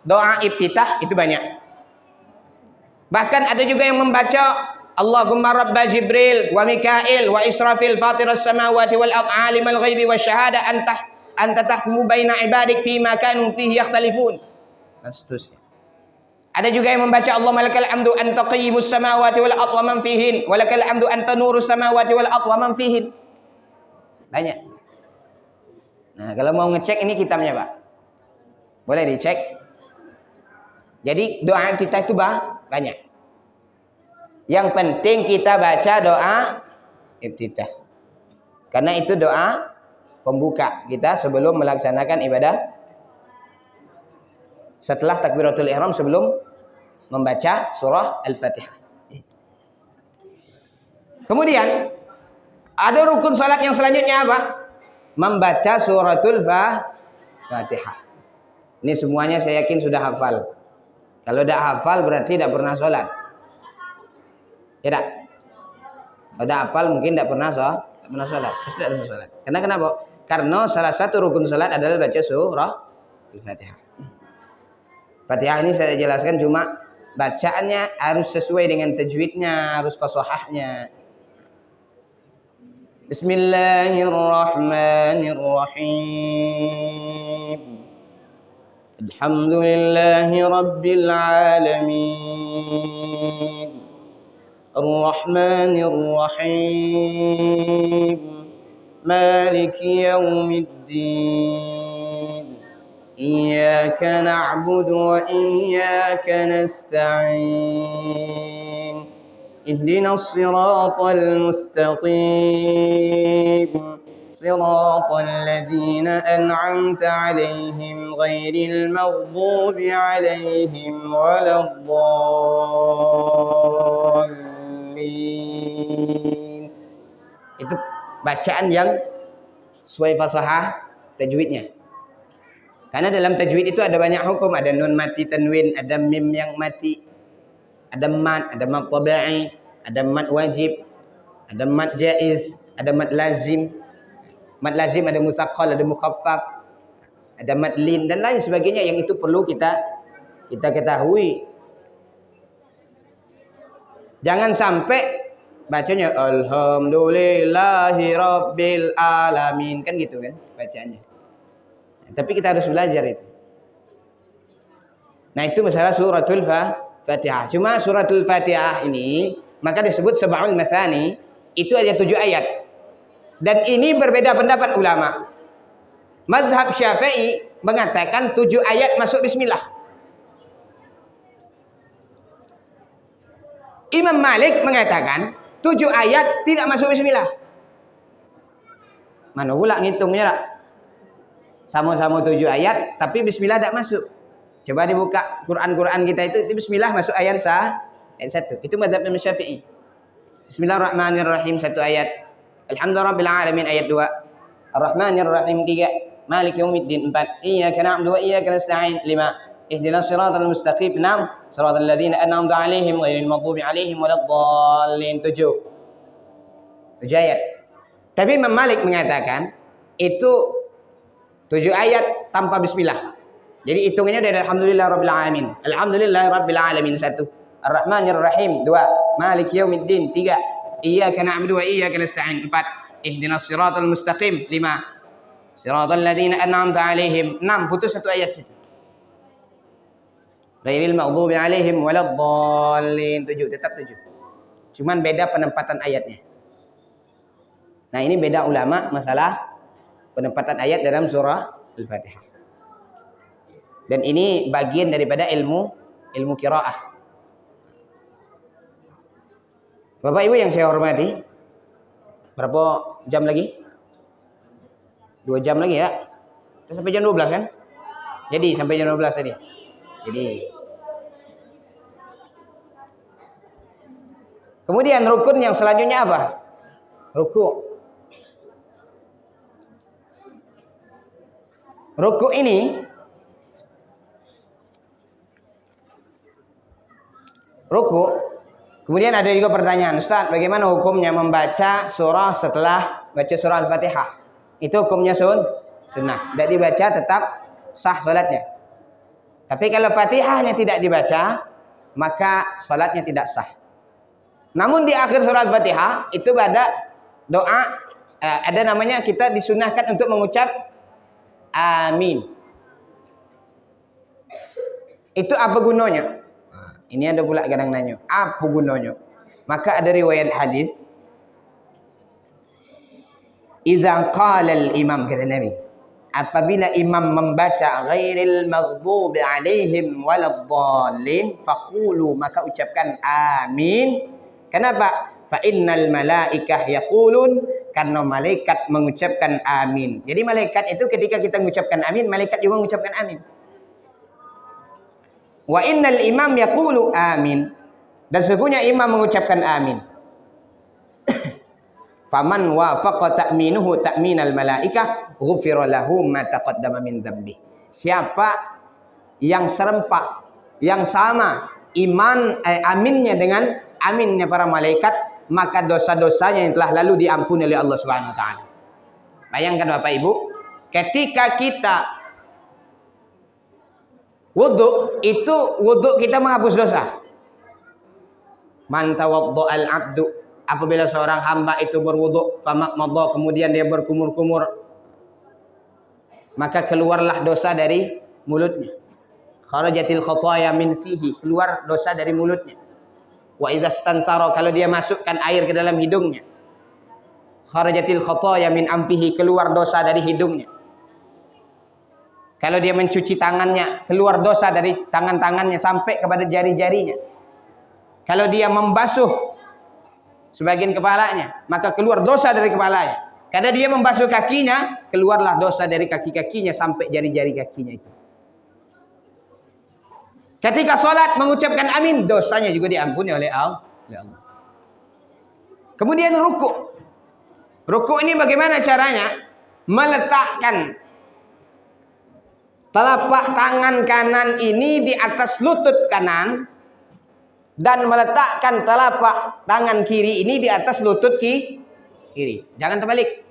doa iftitah itu banyak. Bahkan ada juga yang membaca Allahumma rabba Jibril wa Mikail wa Israfil fatiras samawati wal ard alimal ghaibi wasyahada anta tahkumu baina ibadik fima kanu fihi yakhtalifun. Dan seterusnya. Ada juga yang membaca Allahumma lakal hamdu anta qayyibus samawati wal ard wa man fihin wa lakal hamdu anta nurus samawati wal ard wa man fihin. Banyak. Nah, kalau mau ngecek ini kitabnya, Pak. Boleh dicek. Jadi doa kita itu banyak. Yang penting kita baca doa iftitah. Karena itu doa pembuka kita sebelum melaksanakan ibadah. Setelah takbiratul ihram sebelum membaca surah Al-Fatihah. Kemudian ada rukun salat yang selanjutnya apa? Membaca suratul Fatihah. Ini semuanya saya yakin sudah hafal. Kalau tidak hafal berarti tidak pernah sholat. Tidak. Kalau tidak hafal mungkin tidak pernah sholat. Pasti tidak pernah sholat. Karena kenapa? Karena salah satu rukun sholat adalah baca surah Al-Fatihah. Fatihah ini saya jelaskan cuma bacaannya harus sesuai dengan tajwidnya, harus fasahahnya. Bismillahirrahmanirrahim. Alhamdulillahi Rabbil Alamin Ar-Rahmanir Rahim Maliki Yawmiddin Iyyaka na'budu wa iyyaka nasta'in Ihdinas siratal mustaqim صراط الذين أنعمت عليهم غير المغضوب عليهم ولا الضالين. Itu bacaan yang sesuai fasahah tajwidnya. Karena dalam tajwid itu ada banyak hukum, ada nun mati tanwin, ada mim yang mati, ada mad tabi'i, ada mad wajib, ada mad jaiz, ada mad lazim. Mad lazim ada musaqqal, ada mukhaffaf, ada mad lin dan lain sebagainya yang itu perlu kita ketahui. Jangan sampai bacanya alhamdulillahi rabbil alamin kan gitu kan bacanya. Tapi kita harus belajar itu. Nah, itu masalah suratul Fatihah. Cuma suratul Fatihah ini maka disebut sab'ul mathani, itu ada 7 ayat. Dan ini berbeda pendapat ulama. Mazhab Syafi'i mengatakan 7 ayat masuk bismillah. Imam Malik mengatakan 7 ayat tidak masuk bismillah. Mana pula ngitungnya tak? Sama-sama 7 ayat, tapi bismillah tidak masuk. Coba dibuka Quran kita itu bismillah masuk ayat 1. Itu mazhab Imam Syafi'i. Bismillahirrahmanirrahim 1 ayat. Alhamdulillahirabbil alamin ayat 2. Ar-Rahmanir-Rahim 3. Malik yaumiddin 4. Iyyaka na'budu wa iyyaka nasta'in 5. Ihdinas siratal mustaqim 6. Siratal ladzina an'amta 'alaihim ghairil maghdubi 'alaihim waladdallin 7. 7 ayat. Tapi Imam Malik mengatakan itu 7 ayat tanpa bismillah. Jadi hitungannya dari alhamdulillahirabbil alamin. Alhamdulillahirabbil alamin 1. Ar-Rahmanir-Rahim 2. Malik yaumiddin 3. Iyyaka na'budu wa iyyaka nasta'in 4. Ihdinas siratal mustaqim 5. Siratal ladzina an'amta 'alaihim 6. Putus 1 ayat situ. Ghairil maghdubi 'alaihim waladdallin 7. Tetap 7. Cuman beda penempatan ayatnya. Nah, ini beda ulama masalah penempatan ayat dalam surah Al-Fatihah. Dan ini bagian daripada ilmu qiraah. Bapak Ibu yang saya hormati, berapa jam lagi? 2 jam lagi ya? Kita sampai jam 12 kan? Jadi sampai jam 12 tadi. Jadi kemudian rukun yang selanjutnya apa? Ruku. Ruku ini kemudian ada juga pertanyaan, Ustaz, bagaimana hukumnya membaca surah setelah baca surah Al-Fatihah? Itu hukumnya sunnah. Tidak dibaca tetap sah salatnya. Tapi kalau Fatihahnya tidak dibaca, maka salatnya tidak sah. Namun di akhir surah Al-Fatihah itu ada doa, ada namanya kita disunahkan untuk mengucap amin. Itu apa gunanya? Ini ada pula kadang nanya, apa gunanya? Maka ada riwayat hadis, idza qala al-imam, kata Nabi, apabila imam membaca ghairil maghdubi alaihim waladdallin faqulu, maka ucapkan amin. Kenapa? Fa innal malaikah yaqulun, karena malaikat mengucapkan amin. Jadi malaikat itu ketika kita mengucapkan amin, malaikat juga mengucapkan amin. Wa innal imam yaqulu amin, dan sesungguhnya imam mengucapkan amin. Faman wafaqa ta'minuhu ta'minal malaikah ghufira lahu ma taqaddama min dzambi. Siapa yang serempak, yang sama aminnya dengan aminnya para malaikat, maka dosa-dosanya yang telah lalu diampuni oleh Allah Subhanahu wa taala. Bayangkan Bapak Ibu, ketika kita wudu, itu wudu kita menghapus dosa. Man tawadda'al 'abdu, apabila seorang hamba itu berwudu, famadha, kemudian dia berkumur-kumur, maka keluarlah dosa dari mulutnya. Kharajatil khataaya min fihi, keluar dosa dari mulutnya. Wa idza stansara, kalau dia masukkan air ke dalam hidungnya, kharajatil khataaya min anfihi, keluar dosa dari hidungnya. Kalau dia mencuci tangannya, keluar dosa dari tangan-tangannya sampai kepada jari-jarinya. Kalau dia membasuh sebagian kepalanya, maka keluar dosa dari kepalanya. Karena dia membasuh kakinya, keluarlah dosa dari kaki-kakinya sampai jari-jari kakinya itu. Ketika sholat mengucapkan amin, dosanya juga diampuni oleh Allah. Kemudian ruku. Ruku ini bagaimana caranya? Meletakkan telapak tangan kanan ini di atas lutut kanan dan meletakkan telapak tangan kiri ini di atas lutut kiri. Jangan terbalik.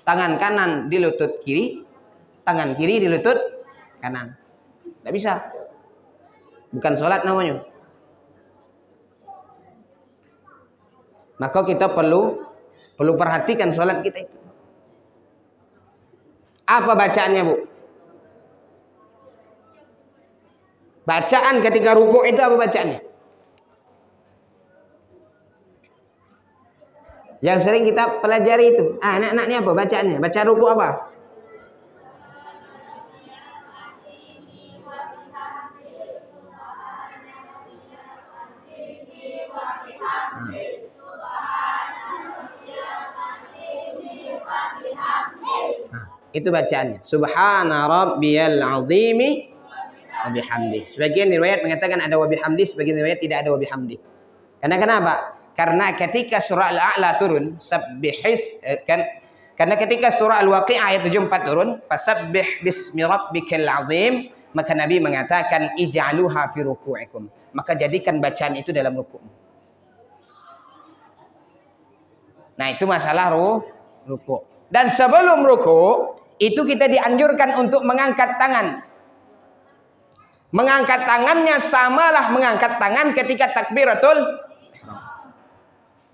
Tangan kanan di lutut kiri, tangan kiri di lutut kanan. Tidak bisa. Bukan sholat namanya. Maka kita perlu perhatikan sholat kita itu. Apa bacaannya, Bu? Bacaan ketika rukuk itu apa bacaannya? Yang sering kita pelajari itu. Anak-anak ini apa bacaannya? Baca rukuk apa? Itu bacaannya. Subhana rabbiyal azimi wa bihamdi. Sebagian riwayat mengatakan ada wa bihamdi, sebagian riwayat tidak ada wa bihamdi. Karena kenapa? Karena ketika surah Al-A'la turun, karena ketika surah Al-Waqi'ah ayat 74 turun, fasabbih bismi rabbikal azim, maka Nabi mengatakan ij'aluha fi ruku'ikum. Maka jadikan bacaan itu dalam rukukmu. Nah, itu masalah ruku'. Dan sebelum ruku' itu kita dianjurkan untuk mengangkat tangan. Mengangkat tangannya samalah mengangkat tangan ketika takbiratul ihram.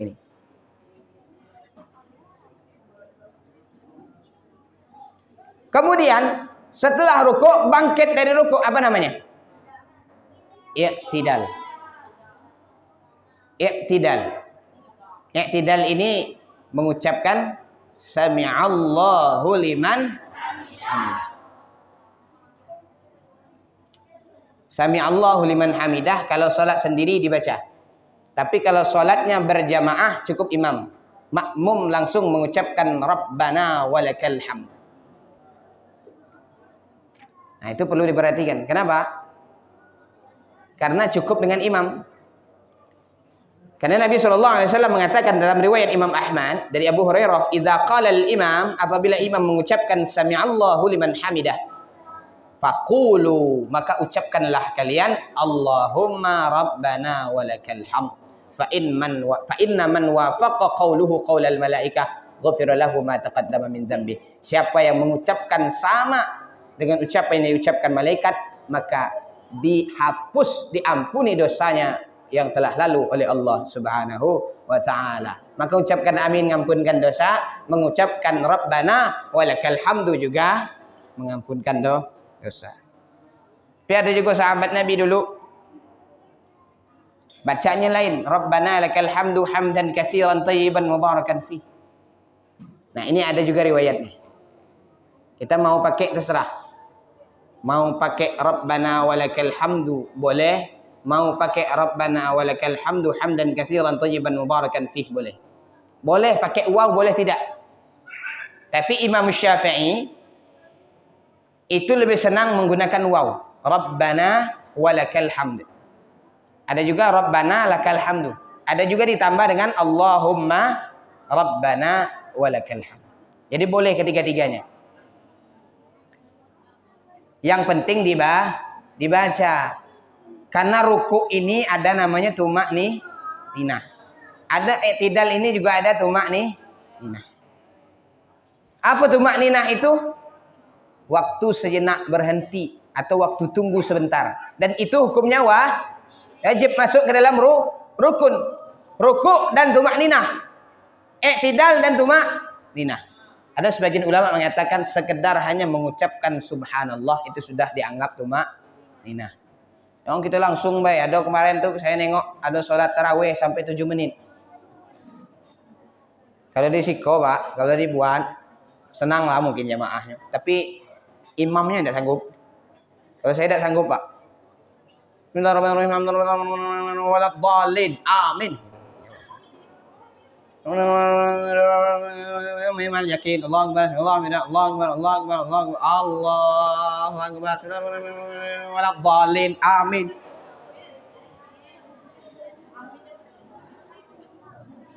Ini. Kemudian setelah ruku' bangkit dari ruku' apa namanya? I'tidal. I'tidal ini mengucapkan sami'allahu liman hamidah. Sami'allahu liman hamidah kalau salat sendiri dibaca. Tapi kalau salatnya berjamaah cukup imam. Makmum langsung mengucapkan Rabbana walakal hamd. Nah, itu perlu diperhatikan. Kenapa? Karena cukup dengan imam. Karena Nabi SAW mengatakan dalam riwayat Imam Ahmad dari Abu Hurairah, "Idza qala al-imam", apabila imam mengucapkan sami'allahu liman hamidah, faqulu, maka ucapkanlah kalian Allahumma rabbana walakal hamd. Fa inna man wafaqa qawluhu qaulal malaikah ghufira lahu ma taqaddama min dzambi. Siapa yang mengucapkan sama dengan ucapan yang diucapkan malaikat, maka dihapus, diampuni dosanya yang telah lalu oleh Allah Subhanahu wa taala. Maka ucapkan amin mengampunkan dosa, mengucapkan Rabbana walakal hamdu juga mengampunkan dosa. Tapi ada juga sahabat Nabi dulu bacanya lain, Rabbana lakal hamdu hamdan katsiran thayyiban mubarakan fi. Nah, ini ada juga riwayatnya. Kita mau pakai terserah. Mau pakai Rabbana walakal hamdu boleh, mau pakai Rabbana walakal hamdu hamdan katsiran thayyiban mubarakan fih boleh. Boleh pakai waw, boleh tidak. Tapi Imam Syafi'i itu lebih senang menggunakan waw. Rabbana walakal hamd. Ada juga Rabbana lakal hamdu. Ada juga ditambah dengan Allahumma Rabbana walakal hamd. Jadi boleh ketiga-tiganya. Yang penting dibaca. Karena ruku ini ada namanya tuma'ninah. Ada i'tidal ini juga ada tuma'ninah. Apa tuma'ninah itu? Waktu sejenak berhenti atau waktu tunggu sebentar. Dan itu hukumnya wajib masuk ke dalam rukun. Ruku dan tuma'ninah. I'tidal dan tuma'ninah. Ada sebagian ulama mengatakan sekedar hanya mengucapkan subhanallah itu sudah dianggap tuma'ninah. Yang kita langsung ada kemarin tuh saya nengok ada sholat tarawih sampai 7 menit. Kalau di Siko Pak, kalau dibuat senang lah mungkin jamaahnya. Tapi imamnya tidak sanggup. Kalau saya tidak sanggup Pak. Bismillahirrahmanirrahim. Amin. Memang yakin Allah Akbar, Allah Akbar, Allah Akbar, Allah Akbar, Allah Akbar, Allahu Akbar, waladdallin, amin.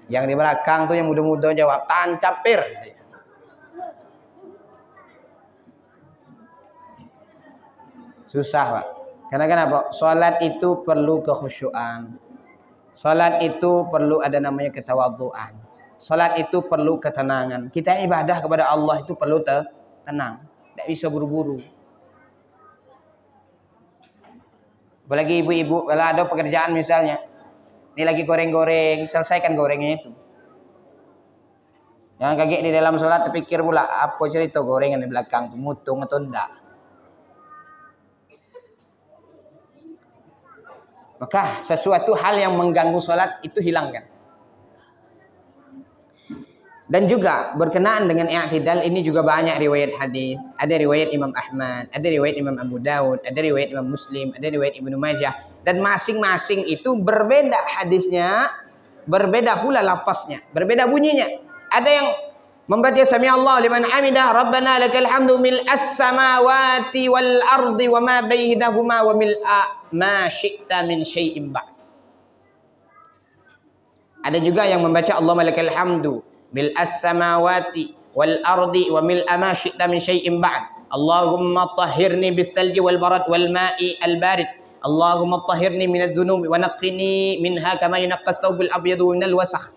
Yang di belakang tuh yang muda-muda jawab tancapir. Susah Pak. Karena kenapa? Salat itu perlu kekhusyuan. Salat itu perlu ada namanya ketawadhuan. Salat itu perlu ketenangan. Kita ibadah kepada Allah itu perlu tenang. Tidak bisa buru-buru. Apalagi ibu-ibu kalau ada pekerjaan misalnya. Ini lagi goreng-goreng, selesaikan gorengnya itu. Jangan kaget di dalam salat terpikir pula apa cerita gorengan di belakang itu mutung atau enggak. Maka sesuatu hal yang mengganggu salat itu hilangkan. Dan juga berkenaan dengan i'tidal ini juga banyak riwayat hadis. Ada riwayat Imam Ahmad, ada riwayat Imam Abu Daud, ada riwayat Imam Muslim, ada riwayat Ibnu Majah. Dan masing-masing itu berbeda hadisnya, berbeda pula lafaznya, berbeda bunyinya. Ada yang membaca sami Allah liman hamidah, Rabbana lakal hamdu mil'as samawati wal ardi wa ma bainahuma wa mil'a ma syi'ta min syai'in ba'd. Ada juga yang membaca Allahumma lakal hamdu mil'as samawati wal ardi wa mil'a ma syi'ta min syai'in ba'd. Allahumma tahhirni bis thalji wal barad wal ma'i al barid. Allahumma tahhirni minadz dzunubi wa naqqini minha kama yunaqqas thawbul abyadu minal wasakh.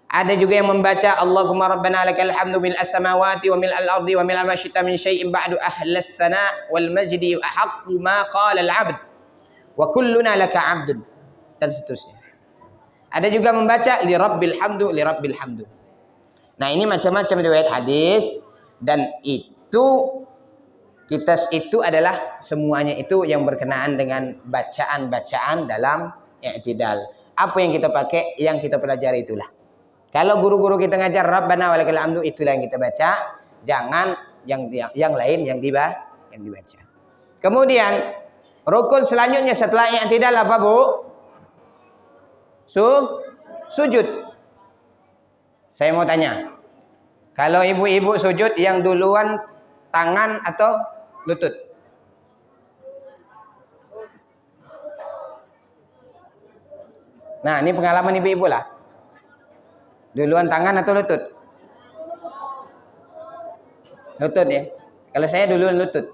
Ada juga yang membaca Allahumma rabbana lakal hamdu mil'as samawati wa mil'al ardi wa mil'a ma syi'ta min syai'in ba'du ahlas tsana' wal majdi wa haqqu ma qala al 'abd wa kulluna laka 'abdun, dan seterusnya. Ada juga membaca li rabbil hamdu. Nah, ini macam-macam riwayat hadis, dan itu adalah semuanya itu yang berkenaan dengan bacaan-bacaan dalam i'tidal. Apa yang kita pakai, yang kita pelajari itulah. Kalau guru-guru kita ngajar Rabbana walakal hamdu, itulah yang kita baca, jangan yang lain yang dibaca. Kemudian rukun selanjutnya setelah i'tidal apa, Bu? Sujud. Saya mau tanya, kalau ibu-ibu sujud yang duluan tangan atau lutut? Nah, ini pengalaman ibu-ibu lah. Duluan tangan atau lutut? Lutut ya. Kalau saya duluan lutut.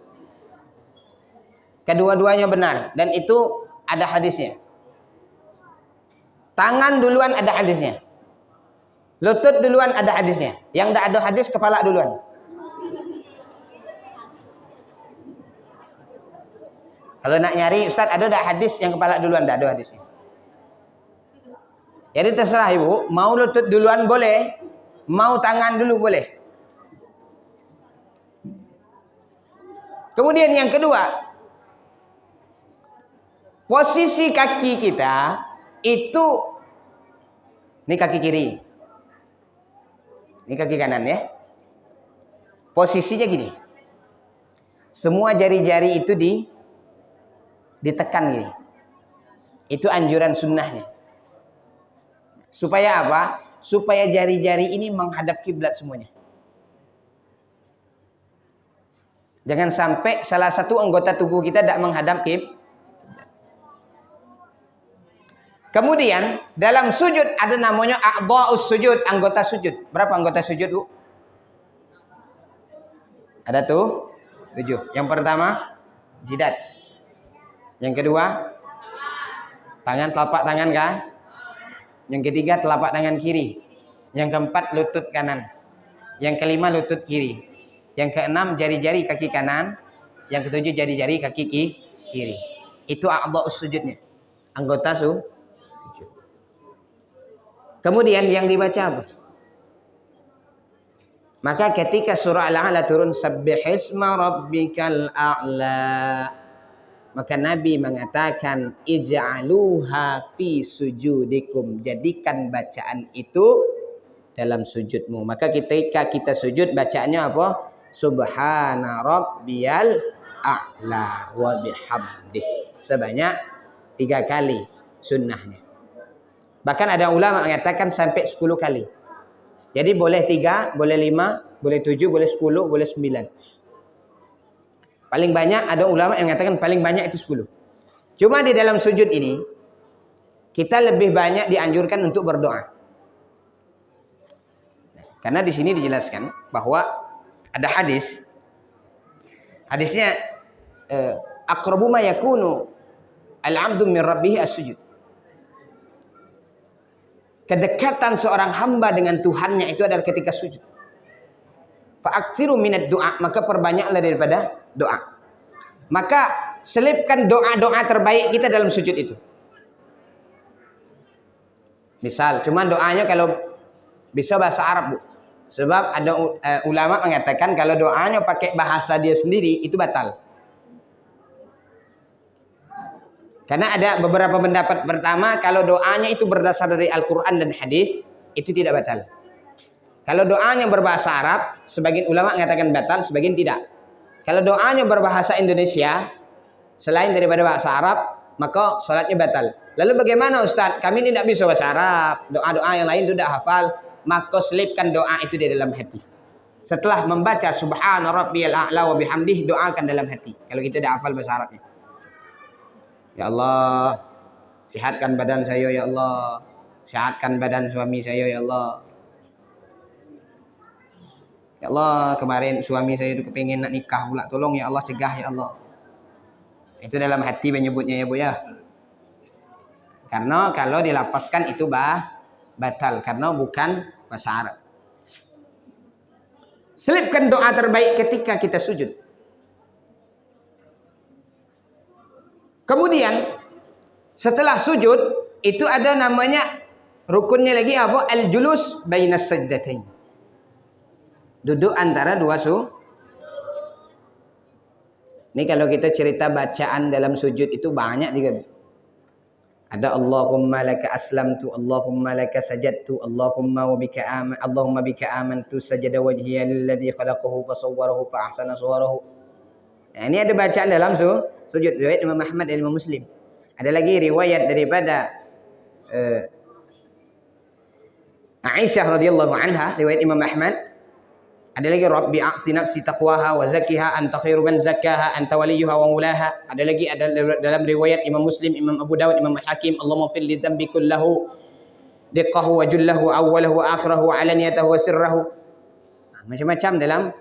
Kedua-duanya benar, dan itu ada hadisnya. Tangan duluan ada hadisnya. Lutut duluan ada hadisnya. Yang tidak ada hadis, kepala duluan. Kalau nak nyari, Ustaz, ada tak hadis yang kepala duluan? Tidak ada hadisnya. Jadi terserah ibu, mau lutut duluan boleh, mau tangan dulu boleh. Kemudian yang kedua, posisi kaki kita itu, ini kaki kiri, ini kaki kanan ya. Posisinya gini, semua jari-jari itu ditekan gini. Itu anjuran sunnahnya. Supaya apa? Supaya jari-jari ini menghadap kiblat semuanya. Jangan sampai salah satu anggota tubuh kita tidak menghadap kiblat. Kemudian dalam sujud ada namanya a'dha'us sujud, anggota sujud. Berapa anggota sujud, Bu? Ada tuh 7. Yang pertama jidat. Yang kedua tangan, telapak tangan kah? Yang ketiga telapak tangan kiri. Yang keempat lutut kanan. Yang kelima lutut kiri. Yang keenam jari-jari kaki kanan. Yang ketujuh jari-jari kaki kiri. Itu a'dha'us sujudnya, anggota sujud. Kemudian yang dibaca apa? Maka ketika surah Al-A'la turun, sabbihisma rabbikal a'la, maka Nabi mengatakan ij'aluha fi sujudikum, jadikan bacaan itu dalam sujudmu. Maka ketika kita sujud bacaannya apa? Subhana rabbiyal a'la wa bihamdih, sebanyak 3 kali sunnahnya. Bahkan ada ulama mengatakan sampai 10 kali. Jadi boleh 3, boleh 5, boleh 7, boleh 10, boleh 9. Paling banyak ada ulama yang mengatakan paling banyak itu 10. Cuma di dalam sujud ini kita lebih banyak dianjurkan untuk berdoa. Karena di sini dijelaskan bahwa ada hadis. Hadisnya aqrabu ma yakunu al-'abdu min rabbih as-sujud. Kedekatan seorang hamba dengan Tuhannya itu adalah ketika sujud. Fa'aktsiru minad du'a, maka perbanyaklah daripada doa. Maka selipkan doa-doa terbaik kita dalam sujud itu. Misal, cuma doanya kalau bisa bahasa Arab, Bu. Sebab ada ulama mengatakan kalau doanya pakai bahasa dia sendiri itu batal. Karena ada beberapa pendapat. Pertama, kalau doanya itu berdasar dari Al-Quran dan hadis, itu tidak batal. Kalau doanya berbahasa Arab, sebagian ulama mengatakan batal, sebagian tidak. Kalau doanya berbahasa Indonesia, selain daripada bahasa Arab, maka sholatnya batal. Lalu bagaimana Ustaz? Kami tidak bisa bahasa Arab, doa-doa yang lain tidak hafal. maka selipkan doa itu di dalam hati. Setelah membaca subhana rabbiyal a'la wa bihamdih, doakan dalam hati. Kalau kita dah hafal bahasa Arabnya. Ya Allah, sehatkan badan saya ya Allah. Sehatkan badan suami saya ya Allah. Ya Allah, kemarin suami saya itu kepingin nak nikah pula. Tolong ya Allah, cegah ya Allah. Itu dalam hati menyebutnya ya Bu ya. Karena kalau dilafazkan itu batal. Karena bukan bahasa Arab. Selipkan doa terbaik ketika kita sujud. Kemudian setelah sujud itu ada namanya rukunnya lagi apa? Al-julus bainas sajdatain. Duduk antara dua Ini kalau kita cerita bacaan dalam sujud itu banyak juga. Ada Allahumma laka aslamtu, Allahumma laka sajadtu, Allahumma bika amantu sajada wajhiya lilladzi khalaqahu fasawwarahu fa ahsana suwarahu. Nah, ini ada bacaan dalam sujud riwayat Imam Ahmad dan Imam Muslim. Ada lagi riwayat daripada Aisyah radhiyallahu anha, riwayat Imam Ahmad. Ada lagi Rabbi a'ti nafsi taqwaha wa zakkiha anta khairu man zakkaha anta waliyuha wa mulaha. Ada lagi dalam riwayat Imam Muslim, Imam Abu Dawud, Imam Hakim, Allahumma fil li dhanbi kullahu diqqahu wa jullahu awwalahu wa akhirahu wa alaniyatahu wa sirrahu. Macam-macam dalam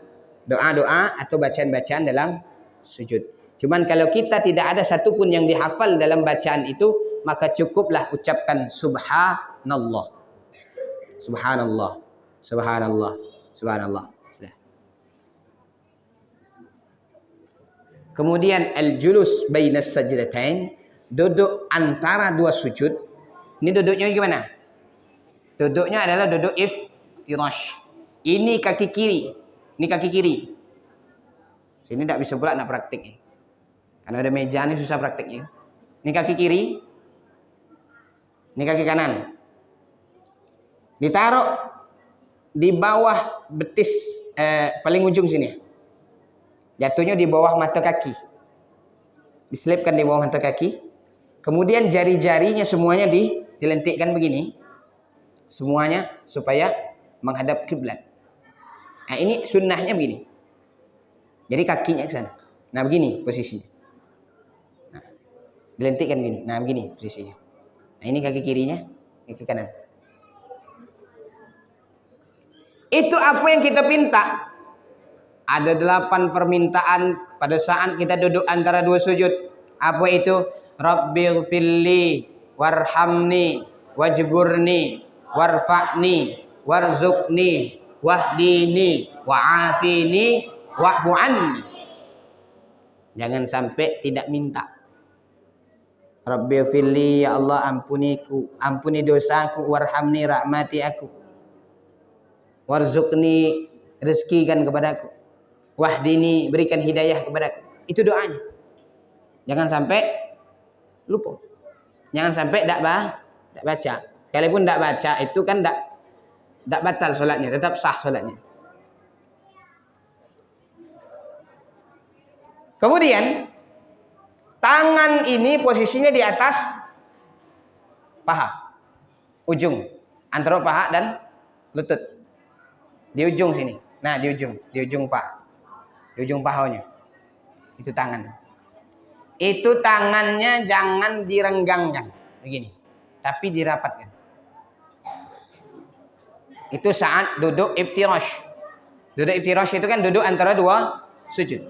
doa-doa atau bacaan-bacaan dalam sujud. Cuman kalau kita tidak ada satu pun yang dihafal dalam bacaan itu, maka cukuplah ucapkan subhanallah. Subhanallah. Subhanallah. Subhanallah. Kemudian al-julus bainas sajdatain, duduk antara dua sujud. Ini duduknya gimana? Duduknya adalah duduk iftirash. Ini kaki kiri. Ini kaki kiri. Sini tak bisa pula nak praktik. Karena ada meja ni susah praktiknya. Ini kaki kiri. Ini kaki kanan. Ditaruh di bawah betis paling ujung sini. Jatuhnya di bawah mata kaki. Diselipkan di bawah mata kaki. Kemudian jari-jarinya semuanya dilentikkan begini. Semuanya supaya menghadap kiblat. Nah, ini sunnahnya begini. Jadi kakinya ke sana. Nah, begini posisinya. Nah, dilentikkan begini. Nah, begini posisinya. Nah, ini kaki kirinya, kaki kanan. Itu apa yang kita minta. Ada 8 permintaan pada saat kita duduk antara dua sujud. Apa itu? Rabbighfirli warhamni wajburni warfa'ni warzuqni wahdini wa'afini wa'fu anni. Jangan sampai tidak minta. Rabbighfirli, ya Allah ampuni dosaku, warhamni, rahmati aku. Warzuqni, rezekikan kepadaku. Wahdini, berikan hidayah kepadaku. Itu doanya. Jangan sampai lupa. Jangan sampai tak baca. Kalaupun tak baca itu kan tak batal solatnya, tetap sah solatnya. Kemudian tangan ini posisinya di atas paha, ujung antara paha dan lutut. Di ujung sini. Nah, di ujung paha. Di ujung pahanya. Itu tangan. Itu tangannya jangan direnggangkan begini, tapi dirapatkan. Itu saat duduk iftirash. Duduk iftirash itu kan duduk antara dua sujud.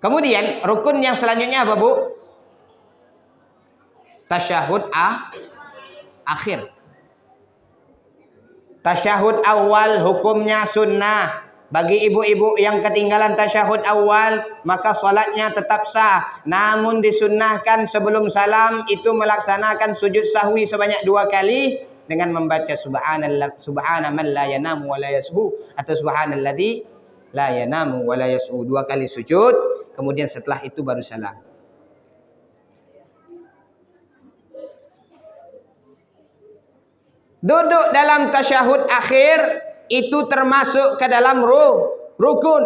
Kemudian rukun yang selanjutnya apa, Bu? Tasyahud akhir. Tasyahud awal hukumnya sunnah. Bagi ibu-ibu yang ketinggalan tasyahud awal, maka salatnya tetap sah. Namun disunnahkan sebelum salam itu melaksanakan sujud sahwi sebanyak 2 kali dengan membaca subhana man la yanamu wa la yashu atau subhanalladzi la yanamu wa la yashu. 2 kali sujud, kemudian setelah itu baru salam. Duduk dalam tasyahud akhir itu termasuk ke dalam rukun.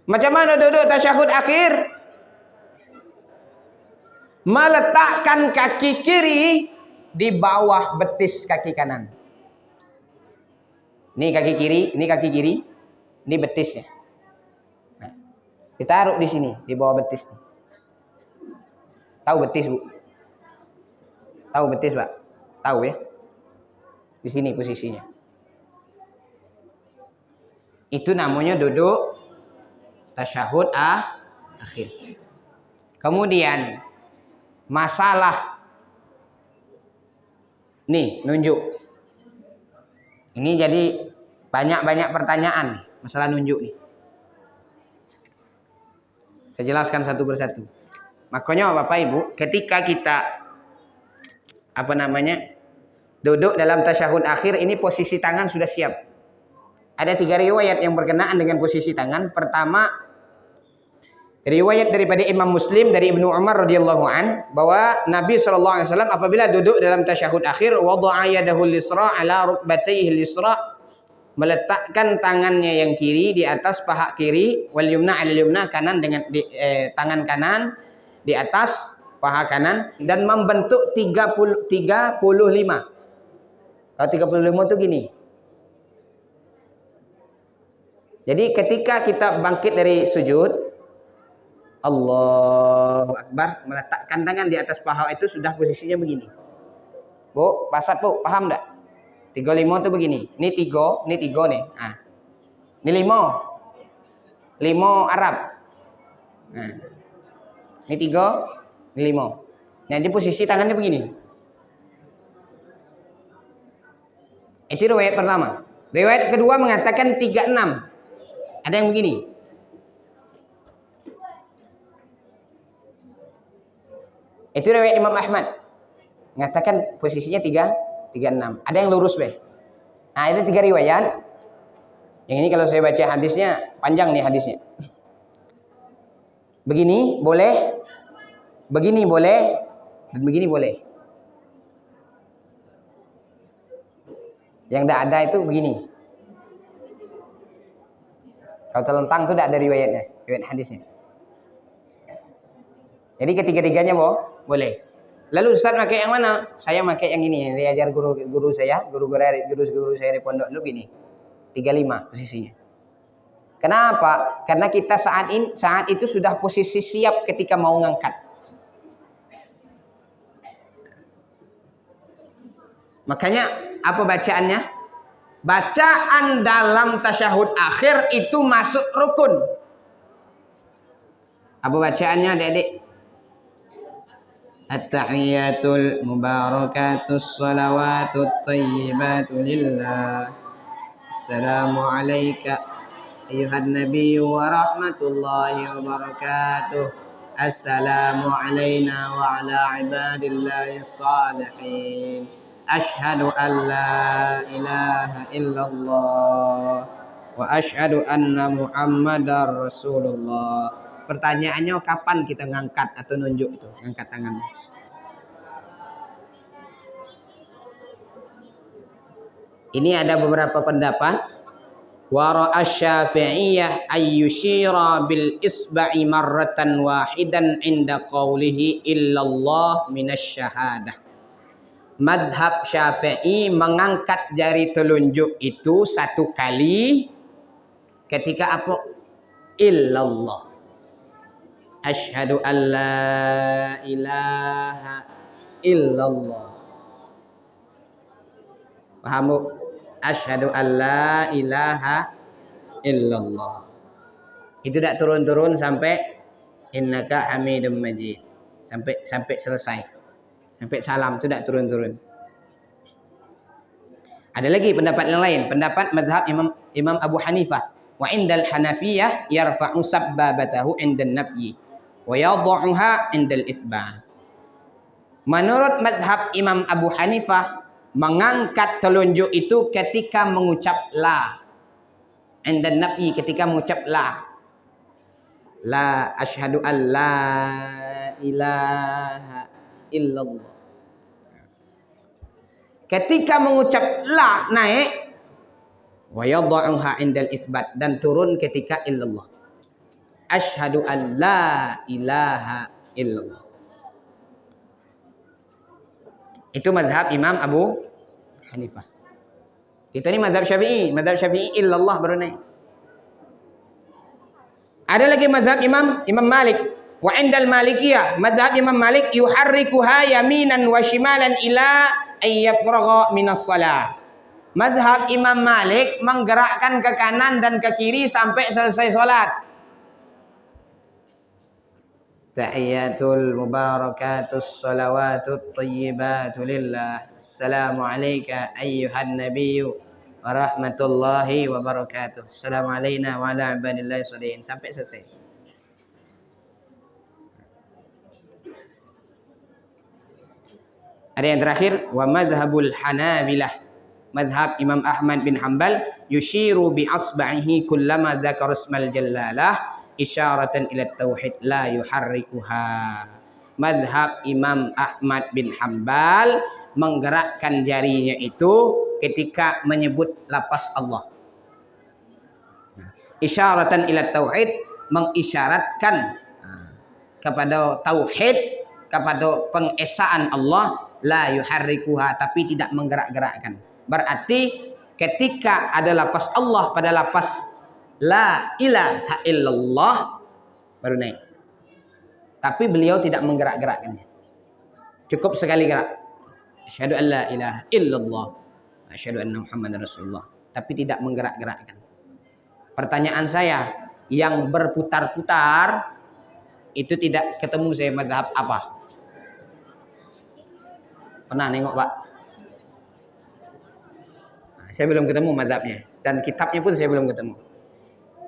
Macam mana duduk tasyahud akhir? meletakkan kaki kiri di bawah betis kaki kanan. Ini kaki kiri, ini betisnya. Nah, ditaruh di sini, di bawah betis. Tahu betis, Bu? Tahu betis, Pak? Tahu ya? Di sini posisinya. Itu namanya duduk tasyahud akhir. Kemudian masalah nih nunjuk. Ini jadi banyak pertanyaan masalah nunjuk nih. Saya jelaskan satu persatu. Makanya Bapak Ibu, ketika kita duduk dalam tasyahud akhir, ini posisi tangan sudah siap. Ada 3 riwayat yang berkenaan dengan posisi tangan. Pertama, riwayat daripada Imam Muslim dari Ibnu Umar radhiyallahu an bahwa Nabi sallallahu alaihi wasallam apabila duduk dalam tasyahud akhir, wada'a yadahu al-yusra ala rukbatayhi al-yusra, meletakkan tangannya yang kiri di atas paha kiri, wal yumna 'ala al-yumna, kanan dengan tangan kanan di atas paha kanan, dan membentuk 35. Kalau 35 itu gini. Jadi ketika kita bangkit dari sujud, Allahu Akbar, meletakkan tangan di atas paha itu sudah posisinya begini. Bu, pasat Bu, paham enggak? 35 itu begini. Ini 3 nih. Nah. Ini 5. 5 Arab. Nah. Ini 3, ini 5. Nah, di posisi tangannya begini. Itu riwayat pertama. Riwayat kedua mengatakan 36. Ada yang begini. Itu riwayat Imam Ahmad. Mengatakan posisinya 36. Ada yang lurus, Be. Nah, itu 3 riwayat. Yang ini kalau saya baca hadisnya, panjang nih hadisnya. Begini boleh, begini boleh, dan begini boleh. Yang tidak ada itu begini. Kalau terlentang itu tidak ada riwayatnya, riwayat hadisnya. Jadi ketiga-tiganya boleh. Lalu Ustaz pakai yang mana? Saya pakai yang ini. Yang diajar guru saya di pondok dulu gini. 35 posisinya. Kenapa? Karena kita saat itu sudah posisi siap ketika mau ngangkat. Makanya apa bacaannya? Bacaan dalam tasyahud akhir itu masuk rukun. Apa bacaannya, Adik-adik? At-tahiyyatul mubarakatus salawatut thayyibatu lillah. Assalamu alayka ayyuhan nabiyyu wa rahmatullahi wa barakatuh. Assalamu alayna wa ala ibadillahi salihin. Ashhadu an la ilaha illallah wa ashhadu anna Muhammadar Rasulullah. Pertanyaannya, kapan kita ngangkat atau nunjuk itu, ngangkat tangannya? Ini ada beberapa pendapat. Wa ra'a Syafi'iyah ayyushira bil isba'i marratan wahidan inda qawlihi illallah minasyahadah. Madhab Syafi'i mengangkat jari telunjuk itu 1 kali ketika apa? Illallah. Asyhadu an la ilaha illallah. Paham, Bu? Asyhadu an la ilaha illallah. Itu tidak turun-turun sampai innaka hamidum majid. Sampai selesai. Sampai salam itu tidak turun-turun. Ada lagi pendapat yang lain, pendapat madhab Imam Abu Hanifah. Wa indal Hanafiyah yarfa'u sabbabatahu indan nabyi wa yadha'uha indal itsba'. Menurut madhab Imam Abu Hanifah, mengangkat telunjuk itu ketika mengucap la. Indan nabyi, ketika mengucap la. La asyhadu an la ilaha illallah. Ketika mengucap la naik, wa yadha'uha indal itsbat, dan turun ketika illallah. Asyhadu an la ilaha illallah. Itu mazhab Imam Abu Hanifah. Kita ini mazhab Syafi'i. Mazhab Syafi'i illallah baru naik. Ada lagi mazhab Imam Malik. Wa indal Malikiyah, mazhab Imam Malik yuharrikuha yaminan wa shimalan ila ayyafragha minas salah. Mazhab Imam Malik menggerakkan ke kanan dan ke kiri sampai selesai salat. Tahiyatul mubarakatus salawatut thayyibatu lillah. Assalamu alayka ayyuhan nabiyyu wa rahmatullahi wa barakatuh. Assalamu alayna wa ala ibadillahi sholihin. Sampai selesai. Ada yang terakhir, wa madhabul Hanabilah. Madhab Imam Ahmad bin Hanbal yushiru bi asba'ihi kullama dzakara ismal jallalah isyaratan ila tauhid la yuharrikuha. Madhab Imam Ahmad bin Hanbal menggerakkan jarinya itu ketika menyebut lafaz Allah. Isyaratan ila tauhid, mengisyaratkan kepada tauhid, kepada pengesaan Allah, la yuharrikuha, tapi tidak menggerak-gerakkan. Berarti ketika ada lafaz Allah pada lafaz la ilaha illallah baru naik. Tapi beliau tidak menggerak-gerakkannya. Cukup sekali gerak. Asyhadu an la ilaha illallah wa asyhadu anna Muhammadar Rasulullah. Tapi tidak menggerak-gerakkan. Pertanyaan saya, yang berputar-putar itu tidak ketemu saya mazhab apa? Pernah nengok, Pak? Nah, saya belum ketemu mazhabnya. Dan kitabnya pun saya belum ketemu.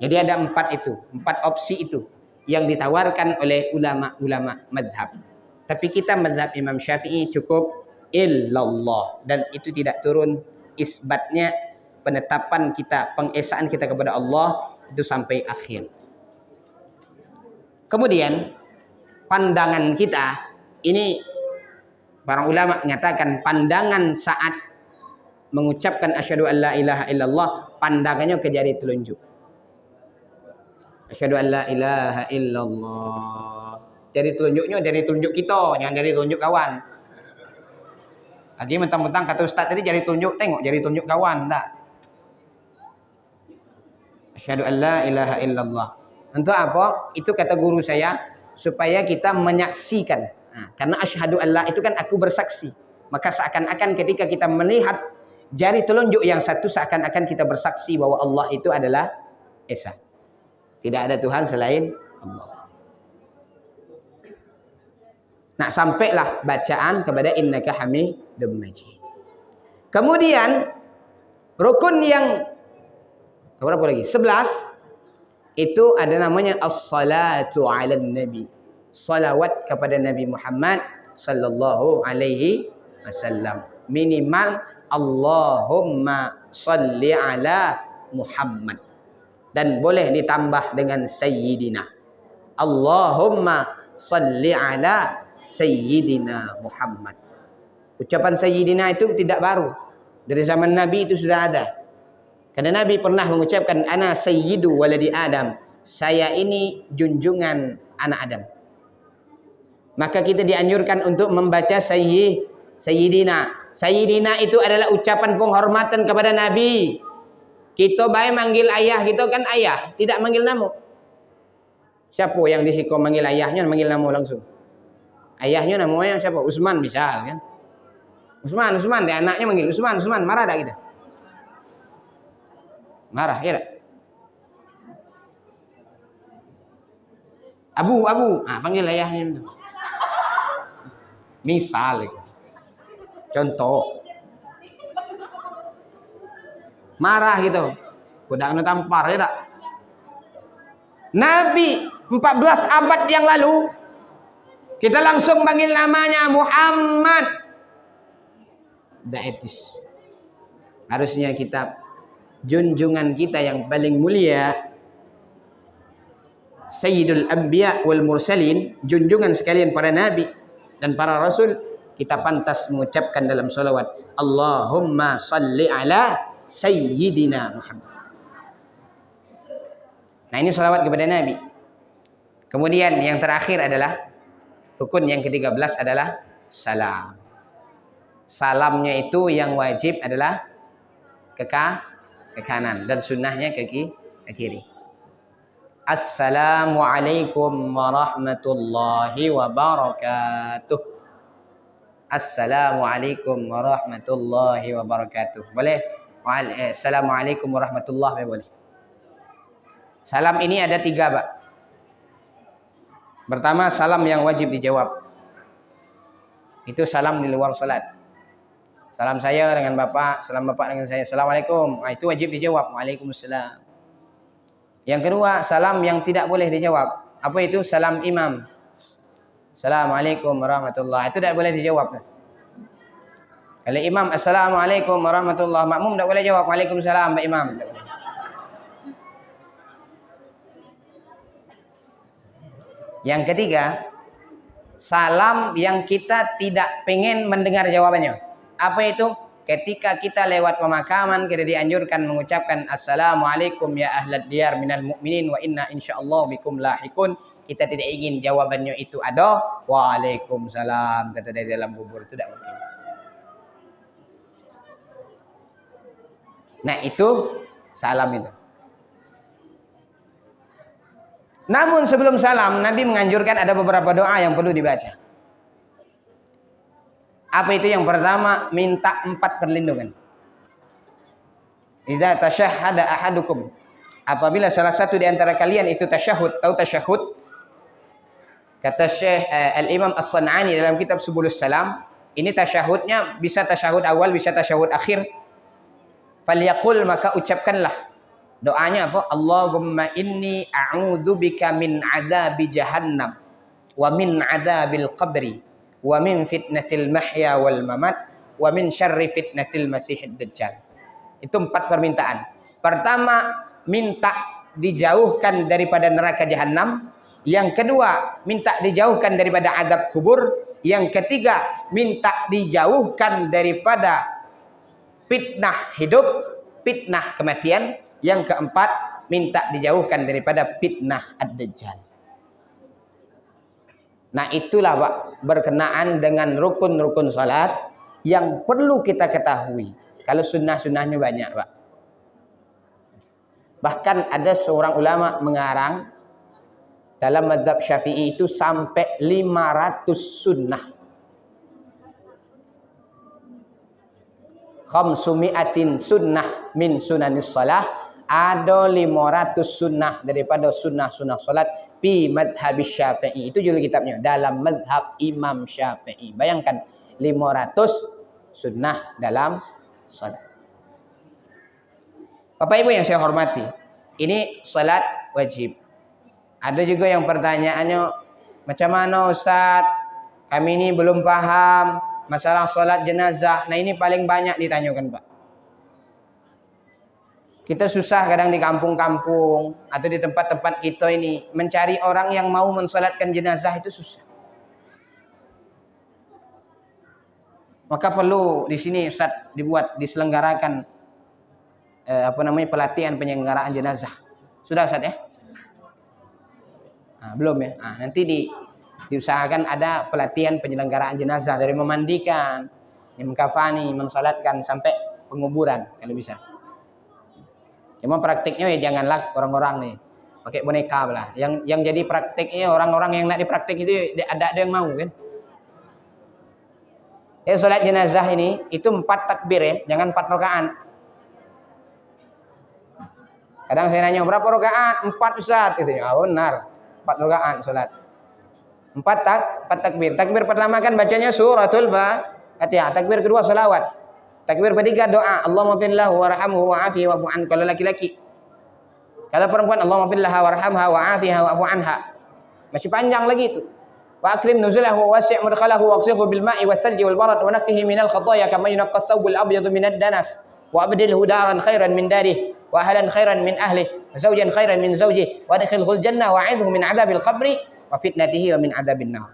Jadi ada 4 itu. 4 opsi itu. Yang ditawarkan oleh ulama-ulama mazhab. Tapi kita mazhab Imam Syafi'i cukup illallah. Dan itu tidak turun isbatnya, penetapan kita, pengesaan kita kepada Allah itu sampai akhir. Kemudian pandangan kita ini, para ulama menyatakan pandangan saat mengucapkan asyhadu an la ilaha illallah, pandangannya ke jari telunjuk. Asyhadu an la ilaha illallah. Jari telunjuknya jari telunjuk kita, jangan jari telunjuk kawan. Lagi mentang-mentang kata ustaz tadi jari telunjuk, tengok jari telunjuk kawan, tak? Asyhadu an la ilaha illallah. Untuk apa? Itu kata guru saya, supaya kita menyaksikan. Nah, karena asyhadu an la itu kan aku bersaksi. Maka seakan-akan ketika kita melihat jari telunjuk yang satu, seakan-akan kita bersaksi bahwa Allah itu adalah Esa. Tidak ada Tuhan selain Allah. Nah, sampailah bacaan kepada innaka hamidum majid. Kemudian rukun yang berapa lagi? 11 itu ada namanya as-salatu 'alan nabi. Salawat kepada Nabi Muhammad sallallahu alaihi wasallam. Minimal Allahumma salli ala Muhammad. Dan boleh ditambah dengan Sayyidina. Allahumma salli ala Sayyidina Muhammad. Ucapan Sayyidina itu tidak baru. Dari zaman Nabi itu sudah ada. Karena Nabi pernah mengucapkan ana sayyidu waladi Adam. Saya ini junjungan anak Adam. Maka kita dianjurkan untuk membaca Sayyidina. Sayyidina itu adalah ucapan penghormatan kepada Nabi. Kita baik manggil ayah kita kan ayah, tidak manggil nama. Siapa yang disiko manggil ayahnya, manggil nama langsung? Ayahnya namanya siapa? Usman misal kan? Usman, dia anaknya manggil Usman, marah tak kita? Marah, ya tak? Abu, panggil ayahnya. Misal, contoh. Marah gitu. Udah kena tampar, ya tak? Nabi 14 abad yang lalu kita langsung panggil namanya Muhammad. Tidak etis. Harusnya kita junjungan kita yang paling mulia, Sayyidul Anbiya wal Mursalin, junjungan sekalian para nabi dan para rasul, kita pantas mengucapkan dalam salawat Allahumma salli ala Sayyidina Muhammad. Nah, ini salawat kepada Nabi. Kemudian yang terakhir adalah rukun yang ke-13 adalah salam. Salamnya itu yang wajib adalah ke kanan dan sunnahnya ke kiri. Assalamualaikum warahmatullahi wabarakatuh. Assalamualaikum warahmatullahi wabarakatuh. Boleh? Assalamualaikum warahmatullahi wabarakatuh. Boleh. Salam ini ada 3, Pak. Pertama, salam yang wajib dijawab. Itu salam di luar salat. Salam saya dengan Bapak, salam Bapak dengan saya. Assalamualaikum. Itu wajib dijawab. Waalaikumsalam. Yang kedua, salam yang tidak boleh dijawab. Apa itu? Salam imam. Assalamualaikum warahmatullahi. Itu tidak boleh dijawab. Kalau imam, Assalamualaikum warahmatullahi. Makmum tidak boleh jawab. Waalaikumsalam, Pak Imam. Tidak boleh. Yang ketiga, salam yang kita tidak pengen mendengar jawabannya. Apa itu? Ketika kita lewat pemakaman, kita dianjurkan mengucapkan Assalamualaikum ya ahlad diyar minal mu'minin wa inna insyaallah bikum lahikun. Kita tidak ingin jawabannya itu ada. Waalaikumsalam, kata dari dalam kubur. Itu tidak mungkin. Nah itu salam itu. Namun sebelum salam, Nabi menganjurkan ada beberapa doa yang perlu dibaca. Apa itu? Yang pertama, minta 4 perlindungan. Idza tasyahhada ahadukum. Apabila salah satu di antara kalian itu tasyahud, tahu tasyahud? Kata Syekh Al-Imam As-San'ani dalam kitab Subulus Salam, ini tasyahudnya bisa tasyahud awal, bisa tasyahud akhir. Falyaqul, maka ucapkanlah. Doanya apa? Allahumma inni a'udzubika min adzabi jahannam wa min adzabil qabri wa min fitnatil mahya wal mamat wa min syarri fitnatil masihid dajjal. Itu 4 permintaan. Pertama, minta dijauhkan daripada neraka jahanam. Yang kedua, minta dijauhkan daripada azab kubur. Yang ketiga, minta dijauhkan daripada fitnah hidup, fitnah kematian. Yang keempat, minta dijauhkan daripada fitnah ad-dajjal. Nah itulah Pak, berkenaan dengan rukun-rukun salat yang perlu kita ketahui. Kalau sunnah-sunnahnya banyak Pak. Bahkan ada seorang ulama mengarang dalam mazhab Syafi'i itu sampai 500 sunnah. Khamsumi'atin sunnah min sunanis salah. Ada 500 sunnah daripada sunnah-sunnah salat fi madhab Syafi'i. Itu judul kitabnya, dalam madhab Imam Syafi'i. Bayangkan 500 sunnah dalam salat. Bapak Ibu yang saya hormati, ini salat wajib. Ada juga yang pertanyaannya, macam mana Ustaz? Kami ini belum paham masalah salat jenazah. Nah ini paling banyak ditanyakan Pak. Kita susah kadang di kampung-kampung atau di tempat-tempat kita ini mencari orang yang mau mensalatkan jenazah, itu susah. Maka perlu di sini Ustaz diselenggarakan pelatihan penyelenggaraan jenazah. Sudah Ustaz ya? Nah, belum ya? Nah, nanti diusahakan ada pelatihan penyelenggaraan jenazah dari memandikan, mengkafani, mensalatkan sampai penguburan kalau bisa. Cuma praktiknya ya janganlah orang-orang nih pakai boneka lah. Yang jadi praktiknya orang-orang yang nak dipraktik itu ada yang mau kan. Ya salat jenazah ini itu 4 takbir ya, jangan 4 rakaat. Kadang saya nanya berapa rakaat? 4 Ustaz gitu. Ah benar. 4 rakaat salat. 4 takbir. Takbir pertama kan bacanya suratul Fatihah. Takbir kedua selawat. Takbir ketiga doa, Allahumma fillahu warhamhu wa'afihi wa'fu an. Kalau laki-laki. Kalau perempuan, Allahumma fillaha warhamha wa'afiha wa'fu anha. Masih panjang lagi itu. Wa akrim nuzulahu wasi' mudkhalahu waqsihu bil ma'i was thalji wal barad wa naqqihi minal khataaya kama yunaqqas thawbul abyadu minad danas wa abdilhu daran khairan min darihi wa ahlan khairan min ahlihi wa zawjan khairan min zawjihi wa adkhilhul jannah wa'idhu min 'adzabil qabri wa fitnatihi wa min 'adzabin nar.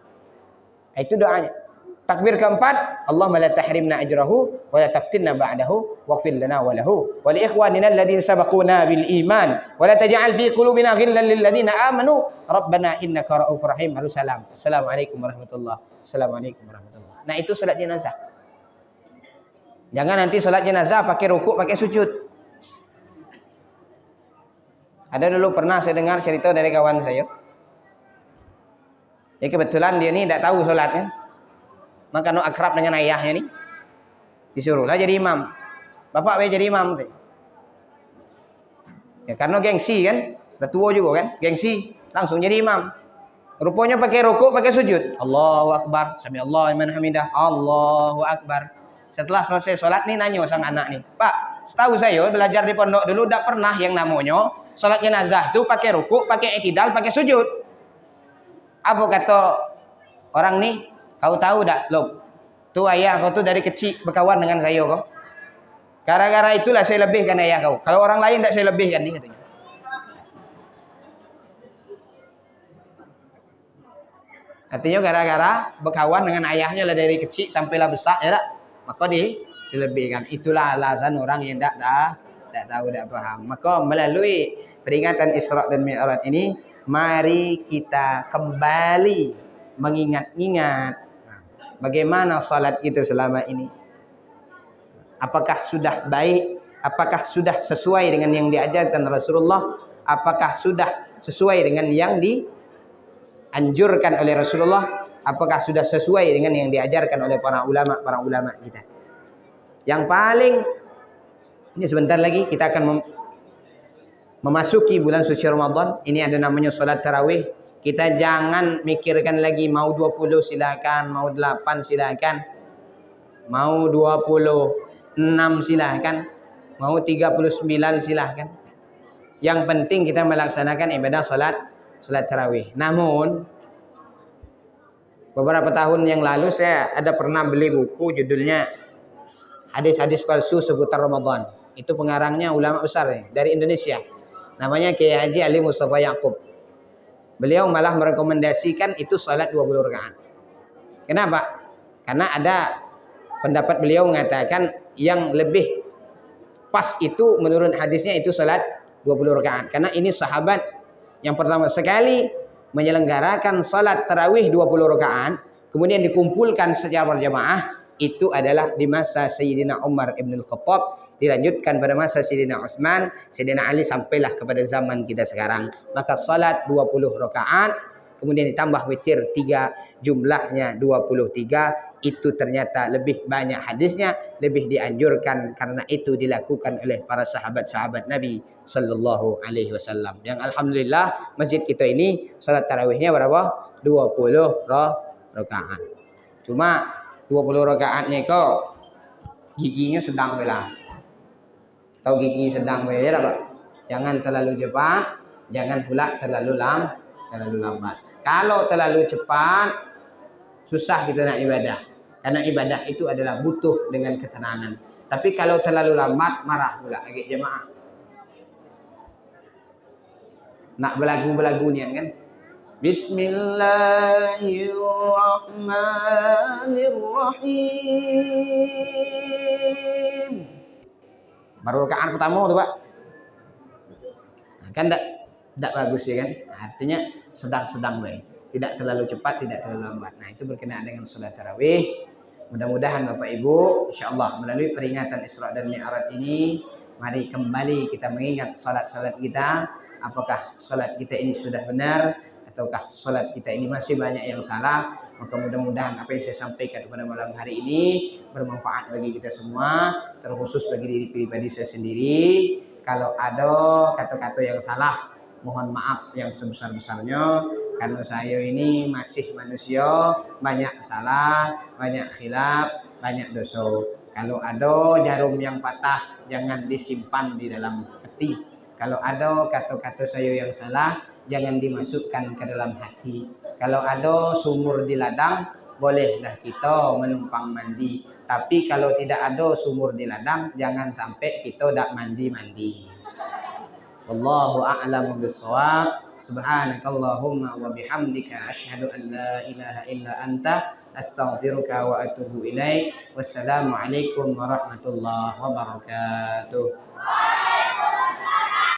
Itu doanya. Takbir keempat, Allahumma la tahrimna ajrahu wa la taftinna ba'dahu waghfir lana wa lahu wa li ikhwanina alladhina sabaquna bil iman wa la taj'al fi qulubina ghillan lil ladzina amanu rabbana innaka ra'ufur rahim. Harus salam. Assalamualaikum warahmatullahi. Assalamualaikum warahmatullahi. Nah itu salat jenazah. Jangan nanti sholat jenazah pakai rukuk, pakai sujud. Ada dulu pernah saya dengar cerita dari kawan saya. Ya kebetulan dia ini tidak tahu sholat kan. Maka akrab dengan ayahnya nih. Disuruhlah jadi imam. Bapak boleh jadi imam. Ya karena gengsi kan. Udah tua juga kan. Gengsi. Langsung jadi imam. Rupanya pakai rukuk, pakai sujud. Allahu Akbar. Sami Allahu liman hamidah. Allahu Akbar. Setelah selesai sholat nih nanya sang anak nih. Pak, setahu saya belajar di pondok dulu tidak pernah yang namanya sholat jenazah itu pakai rukuk, pakai i'tidal, pakai sujud. Apa kata orang nih? Kau tahu tak? Loh, tuh ayah kau tuh dari kecil berkawan dengan saya kau. Gara-gara itulah saya lebihkan ayah kau. Kalau orang lain tidak saya lebihkan nih katanya. Artinya gara-gara berkawan dengan ayahnya lah dari kecil sampailah besar ya tak? Maka dilebihkan. Itulah alasan orang yang tak tahu, tak paham. Maka melalui peringatan Isra dan Mi'raj ini, mari kita kembali mengingat-ingat bagaimana salat kita selama ini. Apakah sudah baik? Apakah sudah sesuai dengan yang diajarkan Rasulullah? Apakah sudah sesuai dengan yang dianjurkan oleh Rasulullah? Apakah sudah sesuai dengan yang diajarkan oleh para ulama kita? Yang paling, ini sebentar lagi kita akan memasuki bulan suci Ramadan. Ini ada namanya salat tarawih. Kita jangan mikirkan lagi mau 20 silakan, mau 8 silakan, mau 26 silakan, mau 39 silakan. Yang penting kita melaksanakan ibadah salat tarawih. Namun beberapa tahun yang lalu saya ada pernah beli buku judulnya Hadis-hadis palsu seputar Ramadan. Itu pengarangnya ulama besar dari Indonesia. Namanya Kiai Haji Ali Mustafa Yaqub. Beliau malah merekomendasikan itu salat 20 rakaat. Kenapa? Karena ada pendapat beliau mengatakan yang lebih pas itu menurut hadisnya itu salat 20 rakaat. Karena ini sahabat yang pertama sekali menyelenggarakan salat tarawih 20 rakaat, kemudian dikumpulkan secara berjamaah, itu adalah di masa Sayyidina Umar ibn al-Khattab, dilanjutkan pada masa Sayyidina Utsman, Sayyidina Ali, sampailah kepada zaman kita sekarang. Maka salat 20 rakaat, kemudian ditambah witir 3, jumlahnya 23, itu ternyata lebih banyak hadisnya, lebih dianjurkan karena itu dilakukan oleh para sahabat-sahabat Nabi sallallahu alaihi wasallam. Yang alhamdulillah masjid kita ini salat tarawihnya berapa? 20 rakaat. Cuma 20 rakaatnya kok giginya sedang bela. Tahu gigi sedang bela Pak? Jangan terlalu cepat, jangan pula terlalu lambat. Kalau terlalu cepat susah kita nak ibadah. Karena ibadah itu adalah butuh dengan ketenangan. Tapi kalau terlalu lambat marah pula agak jemaah. Nak belagu-belagu nian kan? Bismillahirrahmanirrahim. Baru rakaat pertama tuh Pak. Nah, kan tidak bagus ya kan? Artinya sedang-sedang baik. Tidak terlalu cepat, tidak terlalu lambat. Nah itu berkenaan dengan salat tarawih. Mudah-mudahan Bapak Ibu, insyaAllah melalui peringatan Isra dan Mi'raj ini, mari kembali kita mengingat salat-salat kita. Apakah salat kita ini sudah benar, ataukah salat kita ini masih banyak yang salah. Maka mudah-mudahan apa yang saya sampaikan pada malam hari ini bermanfaat bagi kita semua, terkhusus bagi diri pribadi saya sendiri. Kalau ada kata-kata yang salah, mohon maaf yang sebesar-besarnya. Karena saya ini masih manusia, banyak salah, banyak khilaf, banyak dosa. Kalau ada jarum yang patah, jangan disimpan di dalam peti. Kalau ada kata-kata saya yang salah, jangan dimasukkan ke dalam hati. Kalau ada sumur di ladang, bolehlah kita menumpang mandi. Tapi kalau tidak ada sumur di ladang, jangan sampai kita tak mandi-mandi. Wallahu a'lamu bis-shawab. Subhanakallahumma wa bihamdika asyhadu an la ilaha illa anta astaghfiruka wa atubu ilaik. Wassalamu alaikum warahmatullahi wabarakatuh.